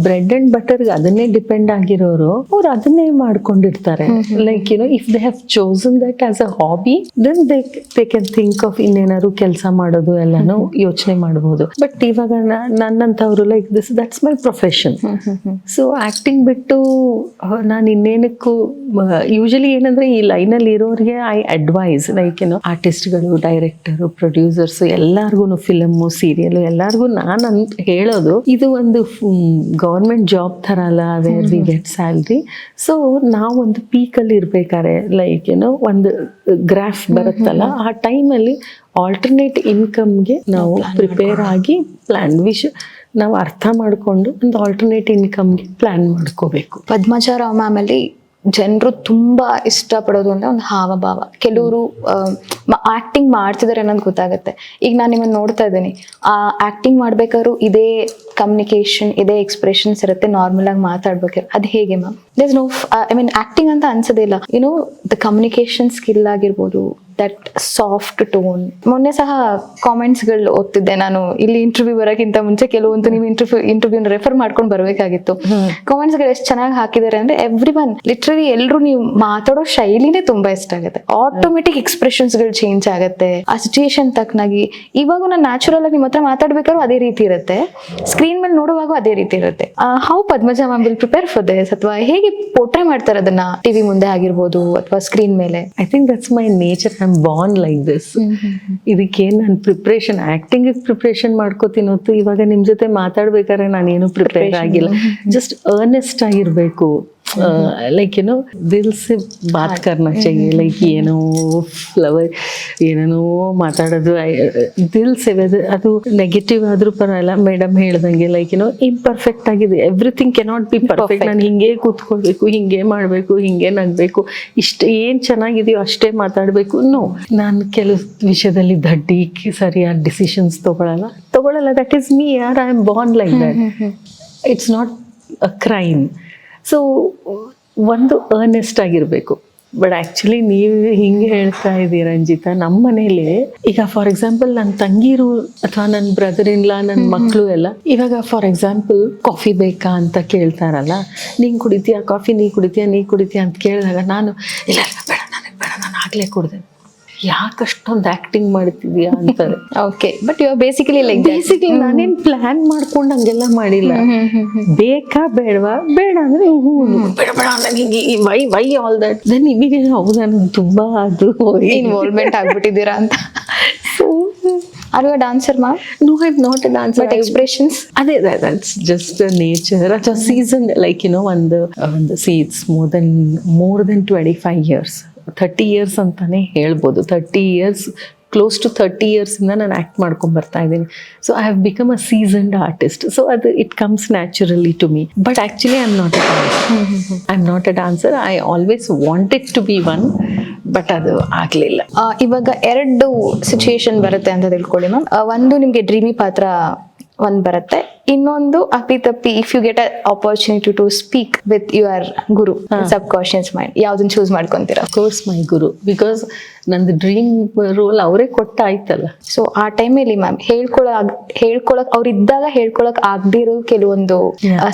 ಬ್ರೆಡ್ ಅಂಡ್ ಬಟರ್ಗೆ ಅದನ್ನೇ ಡಿಪೆಂಡ್ ಆಗಿರೋರು ಅವ್ರು ಅದನ್ನೇ ಮಾಡ್ಕೊಂಡಿರ್ತಾರೆ. Like you know if they have chosen that as a hobby then they can think of ಇನ್ನೇನಾದ್ರು ಕೆಲಸ ಮಾಡೋದು ಎಲ್ಲಾನು ಯೋಚನೆ ಮಾಡಬಹುದು. ಬಟ್ ಇವಾಗ ನನ್ನಂತವ್ರು like that's my profession. So acting ಬಿಟ್ಟು ನಾನು ಇನ್ನೇನಕ್ಕೂ ಯೂಶಲಿ ಏನಂದ್ರೆ ಈ ಲೈನಲ್ಲಿ ಇರೋರಿಗೆ ಐ ಅಡ್ವೈಸ್ ಲೈಕ್ ಏನೋ ಆರ್ಟಿಸ್ಟ್ಗಳು, ಡೈರೆಕ್ಟರು, ಪ್ರೊಡ್ಯೂಸರ್ಸ್ ಎಲ್ಲಾರ್ಗು ಫಿಲಮ್ ಸೀರಿಯಲ್ ಎಲ್ಲಾರ್ಗು ನಾನು ಹೇಳೋದು ಇದು ಒಂದು ಗವರ್ಮೆಂಟ್ ಜಾಬ್ ತರ ಅಲ್ಲ, where we get salary. So ನಾವು ಒಂದು ಪೀಕಲ್ಲಿ ಇರ್ಬೇಕಾದ್ರೆ ಲೈಕ್ ಏನೋ ಒಂದು ಗ್ರಾಫ್ ಬರುತ್ತಲ್ಲ, ಆ ಟೈಮಲ್ಲಿ ಆಲ್ಟರ್ನೇಟ್ ಇನ್ಕಮ್ಗೆ ನಾವು ಪ್ರಿಪೇರ್ ಆಗಿ ನಾವು ಅರ್ಥ ಮಾಡಿಕೊಂಡು ಒಂದು ಆಲ್ಟರ್ನೇಟ್ ಇನ್ಕಮ್ಗೆ ಪ್ಲಾನ್ ಮಾಡ್ಕೋಬೇಕು. ಪದ್ಮಜಾರಾವ್ ಮ್ಯಾಮ್ ಅಲ್ಲಿ ಜನರು ತುಂಬಾ ಇಷ್ಟಪಡೋದು ಅಂದ್ರೆ ಒಂದು ಹಾವಭಾವ. ಕೆಲವರು ಆಕ್ಟಿಂಗ್ ಮಾಡ್ತಿದ್ದಾರೆ ಅನ್ನೋದು ಗೊತ್ತಾಗುತ್ತೆ. ಈಗ ನಾನು ನಿಮ್ಮನ್ನು ನೋಡ್ತಾ ಇದ್ದೀನಿ, ಆ ಆಕ್ಟಿಂಗ್ ಮಾಡ್ಬೇಕಾದ್ರು ಇದೇ ಕಮ್ಯುನಿಕೇಶನ್, ಇದೇ ಎಕ್ಸ್ಪ್ರೆಷನ್ಸ್ ಇರುತ್ತೆ, ನಾರ್ಮಲ್ ಆಗಿ ಮಾತಾಡ್ಬೇಕಾದ್ರೆ. ಅದು ಹೇಗೆ ma'am? There's no I mean acting ಅಂತ ಅನ್ಸೋದೇ ಇಲ್ಲ, ಯುನೋ ದ ಕಮ್ಯುನಿಕೇಶನ್ ಸ್ಕಿಲ್ ಆಗಿರ್ಬೋದು, ದಟ್ ಸಾಫ್ಟ್ ಟೋನ್. ಮೊನ್ನೆ ಸಹ ಕಾಮೆಂಟ್ಸ್ಗಳು ಓದ್ತಿದ್ದೆ ನಾನು, ಇಲ್ಲಿ ಇಂಟರ್ವ್ಯೂ ಬರೋಕ್ಕಿಂತ ಮುಂಚೆ ಕೆಲವೊಂದು ನೀವು ಇಂಟರ್ವ್ಯೂನ ರೆಫರ್ ಮಾಡ್ಕೊಂಡು ಬರಬೇಕಾಗಿತ್ತು. ಕಾಮೆಂಟ್ಸ್ಗಳು ಎಷ್ಟು ಚೆನ್ನಾಗಿ ಹಾಕಿದ್ದಾರೆ ಅಂದ್ರೆ ಎವ್ರಿ ಒನ್ ಲಿಟ್ರಲಿ ಎಲ್ಲರೂ ನೀವು ಮಾತಾಡೋ ಶೈಲಿನೇ ತುಂಬಾ ಇಷ್ಟ ಆಗುತ್ತೆ. ಆಟೋಮೆಟಿಕ್ ಎಕ್ಸ್ಪ್ರೆಷನ್ಸ್ಗಳು ಚೇಂಜ್ ಆಗುತ್ತೆ ಆ ಸಿಚುಯೇಷನ್ ತಕ್ಕನಾಗಿ. ಇವಾಗ ನಾನು ನ್ಯಾಚುರಲ್ ಆಗಿ ನಿಮ್ಮ ಹತ್ರ ಮಾತಾಡ್ಬೇಕಾದ್ರೂ ಅದೇ ರೀತಿ ಇರುತ್ತೆ, ಸ್ಕ್ರೀನ್ ಮೇಲೆ ನೋಡುವಾಗ ಅದೇ ರೀತಿ ಇರುತ್ತೆ. How Padmaja ma'am will prepare for this, ಅಥವಾ ಹೇಗೆ ಪೋರ್ಟ್ರೇ ಮಾಡ್ತಾರೆ ಅದನ್ನ ಟಿವಿ ಮುಂದೆ ಆಗಿರ್ಬೋದು ಅಥವಾ ಸ್ಕ್ರೀನ್ ಮೇಲೆ? I think that's my nature, I am Born like this. ಇದಕ್ಕೆ ನಾನು ಪ್ರಿಪ್ರೇಷನ್, ಆಕ್ಟಿಂಗ್ ಪ್ರಿಪ್ರೇಷನ್ ಮಾಡ್ಕೋತೀನಿ ಹೊತ್ತು ಇವಾಗ ನಿಮ್ ಜೊತೆ ಮಾತಾಡ್ಬೇಕಾದ್ರೆ ನಾನೇನು ಪ್ರಿಪೇರ್ ಆಗಿಲ್ಲ. ಜಸ್ಟ್ ಅರ್ನೆಸ್ಟ್ ಆಗಿರ್ಬೇಕು. ಲೈಕ್ ಏನೋ ದಿಲ್ ಸೆ ಬಾತ್ ಕರ್ನಾ चाहिए, ಲೈಕ್ ಏನೋ ಫ್ಲವರ್ ಏನೇನೋ ಮಾತಾಡೋದು ದಿಲ್ ಸೆ, ಅದು ನೆಗೆಟಿವ್ ಆದ್ರೂ ಪರವಾಗಿಲ್ಲ. ಮೇಡಮ್ ಹೇಳ್ದಂಗೆ ಲೈಕ್ ಏನೋ ಇಂಪರ್ಫೆಕ್ಟ್ ಆಗಿದೆ, ಎವ್ರಿಥಿಂಗ್ ಕೆನಾಟ್ ಬಿ ಪರ್ಫೆಕ್ಟ್. ನಾನು ಹಿಂಗೆ ಕೂತ್ಕೊಳ್ಬೇಕು, ಹಿಂಗೆ ಮಾಡಬೇಕು, ಹಿಂಗೆ ನಗ್ಬೇಕು, ಇಷ್ಟ ಏನ್ ಚೆನ್ನಾಗಿದೆಯೋ ಅಷ್ಟೇ ಮಾತಾಡಬೇಕು. ನೋ, ನಾನು ಕೆಲವು ವಿಷಯದಲ್ಲಿ ದಡ್ಡಿ ಸರಿಯಾದ ಡಿಸಿಷನ್ಸ್ ತಗೊಳ್ಳಲ್ಲ. ದಟ್ ಈಸ್ ಮೀ ಯಾರ್, I am Born like that. It's not a crime. So ಒಂದು ಅರ್ನೆಸ್ಟ್ ಆಗಿರಬೇಕು. ಬಟ್ ಆ್ಯಕ್ಚುಲಿ ನೀವು ಹಿಂಗೆ ಹೇಳ್ತಾ ಇದ್ದೀರ ರಂಜಿತಾ, ನಮ್ಮ ಮನೇಲಿ ಈಗ ಫಾರ್ ಎಕ್ಸಾಂಪಲ್ ನನ್ನ ತಂಗಿರು ಅಥವಾ ನನ್ನ ಬ್ರದರ್ ಇನ್ಲಾ, ನನ್ನ ಮಕ್ಕಳು ಎಲ್ಲ ಇವಾಗ ಫಾರ್ ಎಕ್ಸಾಂಪಲ್ ಕಾಫಿ ಬೇಕಾ ಅಂತ ಕೇಳ್ತಾರಲ್ಲ, ನೀನು ಕುಡಿತೀಯಾ ಕಾಫಿ, ನೀ ಕುಡಿತೀಯಾ ಅಂತ ಕೇಳಿದಾಗ ನಾನು ಇಲ್ಲ ಬೇಡ, ನನಗೆ ಬೇಡ, ನಾನು ಆಗಲೇ ಕುಡ್ದೆ. ಯಾಕಷ್ಟೊಂದು ಆಕ್ಟಿಂಗ್ ಮಾಡ್ತಿದ್ಯಾ ಅಂತಾರೆ. Okay, but you are basically ನಾನೇನ್ ಪ್ಲಾನ್ ಮಾಡ್ಕೊಂಡು ಹಂಗೆಲ್ಲ ಮಾಡಿಲ್ಲ. ಬೇಕಾ ಬೇಡವಾ, ಬೇಡ ಅಂದ್ರೆ ಬೇಡ ನನಗೆ why all that. Then immediate ಹೌದಾ ನಾನು ತುಂಬಾ ಅದು ಇನ್ವಾಲ್ವ್ಮೆಂಟ್ ಆಗ್ಬಿಟ್ಟಿದ್ದೀರಾ ಅಂತ. Are you a dancer, ma'am? No, I'm not a dancer. But expressions? That's just the nature. That's a season, like, you know, see, it's more than 25 years. 30 years ಅಂತಾನೆ ಹೇಳ್ಬೋದು. 30 years, close to 30 years ಇಂದ ನಾನು act ಮಾಡ್ಕೊಂಡು ಬರ್ತಾ ಇದ್ದೀನಿ. So I have become a seasoned artist. So ಅದು it comes naturally to me. But actually I am not a dancer. I always wanted to be one, but ಅದು ಆಗಲಿಲ್ಲ. ಇವಾಗ 2 situation ಬರುತ್ತೆ ಅಂತ ತಿಳ್ಕೊಳ್ಳಿ ಮ್ಯಾಮ್. ಒಂದು ನಿಮಗೆ ಡ್ರೀಮಿ ಪಾತ್ರ ಒಂದು ಬರುತ್ತೆ, ಇನ್ನೊಂದು ಅಪ್ಪಿತಪ್ಪಿ if you get a opportunity to speak with your guru, subconscious mind, ಯಾವ್ದನ್ನ ಚೂಸ್ ಮಾಡ್ಕೊಂತೀರಾ? ಕೋರ್ಸ್ ಮೈ ಗುರು, ಬಿಕಾಸ್ ನಂದು ಡ್ರೀಮ್ ರೋಲ್ ಅವರೇ ಕೊಟ್ಟಾಯ್ತಲ್ಲ. ಸೊ ಆ ಟೈಮಲ್ಲಿ ಮ್ಯಾಮ್ ಹೇಳ್ಕೊಳಕ್ ಅವ್ರಿದ್ದಾಗ ಹೇಳ್ಕೊಳಕ್ ಆಗದಿರೋ ಕೆಲವೊಂದು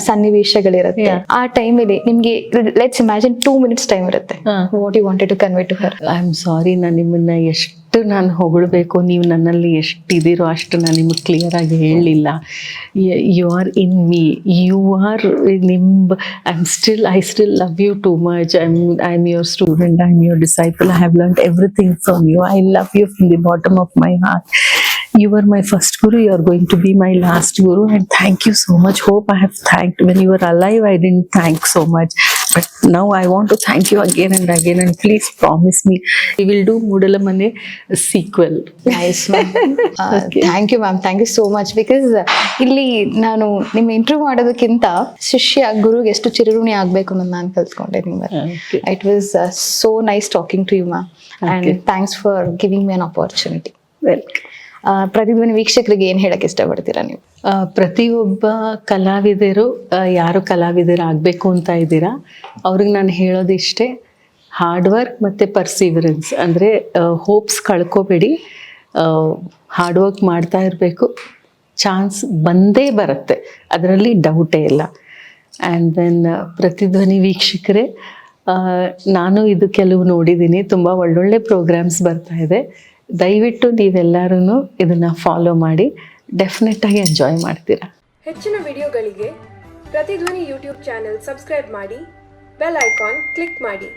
ಸನ್ನಿವೇಶಗಳಿರುತ್ತೆ. ಆ ಟೈಮಲ್ಲಿ ನಿಮ್ಗೆ ಲೆಟ್ಸ್ ಇಮ್ಯಾಜಿನ್ 2 minutes ಟೈಮ್ ಇರುತ್ತೆ. What you wanted to convey to her? I am sorry, ನಾನು ನಿಮ್ಮನ್ನ ಎಷ್ಟು ನಾನು ಹೊಗಳಬೇಕು, ನೀವು ನನ್ನಲ್ಲಿ ಎಷ್ಟಿದ್ದೀರೋ ಅಷ್ಟು ನಾನು ನಿಮಗೆ ಕ್ಲಿಯರ್ ಆಗಿ ಹೇಳಲಿಲ್ಲ. You are in me, you are I still love you too much. I am your student, I am your disciple. I have learned everything from you. I love you from the bottom of my heart. You were my first guru, you are going to be my last guru, and thank you so much. Hope I have thanked when you were alive. I didn't thank so much, but now I want to thank you again and again, and please promise me we will do Moodala Mane sequel. Nice ma'am. Thank you ma'am, thank you so much, because ಇಲ್ಲಿ ನಾನು ನಿಮ್ಮ interview ಮಾಡೋದಕ್ಕಿಂತ ಶಿಷ್ಯ ಗುರುಗೆ ಎಷ್ಟು ಚಿರಋಣಿ ಆಗ್ಬೇಕು ಅನ್ನೋದು ನಾನು ಕಲ್ತ್ಕೊಂಡೆ ನಿಮ್ಗೆ. It was so nice talking to you ma'am, and thanks for giving me an opportunity. Welcome. ಪ್ರತಿಧ್ವನಿ ವೀಕ್ಷಕರಿಗೆ ಏನು ಹೇಳಕ್ಕೆ ಇಷ್ಟಪಡ್ತೀರಾ ನೀವು? ಪ್ರತಿಯೊಬ್ಬ ಕಲಾವಿದರು ಯಾರು ಕಲಾವಿದರಾಗಬೇಕು ಅಂತ ಇದ್ದೀರಾ ಅವ್ರಿಗೆ ನಾನು ಹೇಳೋದಿಷ್ಟೇ, ಹಾರ್ಡ್ ವರ್ಕ್ ಮತ್ತು ಪರ್ಸಿವರೆನ್ಸ್. ಅಂದರೆ ಹೋಪ್ಸ್ ಕಳ್ಕೊಬೇಡಿ, ಹಾರ್ಡ್ ವರ್ಕ್ ಮಾಡ್ತಾ ಇರಬೇಕು, ಚಾನ್ಸ್ ಬಂದೇ ಬರುತ್ತೆ, ಅದರಲ್ಲಿ ಡೌಟೇ ಇಲ್ಲ. ಆ್ಯಂಡ್ ದೆನ್ ಪ್ರತಿಧ್ವನಿ ವೀಕ್ಷಕರೇ, ನಾನು ಇದು ಕೆಲವು ನೋಡಿದ್ದೀನಿ, ತುಂಬ ಒಳ್ಳೊಳ್ಳೆ ಪ್ರೋಗ್ರಾಮ್ಸ್ ಬರ್ತಾ ಇದೆ. ದಯವಿಟ್ಟು ನೀವೆಲ್ಲರೂ ಇದನ್ನು ಫಾಲೋ ಮಾಡಿ, ಡೆಫಿನೆಟ್ಟಾಗಿ ಎಂಜಾಯ್ ಮಾಡ್ತೀರಾ. ಹೆಚ್ಚಿನ ವಿಡಿಯೋಗಳಿಗೆ ಪ್ರತಿಧ್ವನಿ ಯೂಟ್ಯೂಬ್ ಚಾನೆಲ್ ಸಬ್ಸ್ಕ್ರೈಬ್ ಮಾಡಿ, ಬೆಲ್ ಐಕಾನ್ ಕ್ಲಿಕ್ ಮಾಡಿ.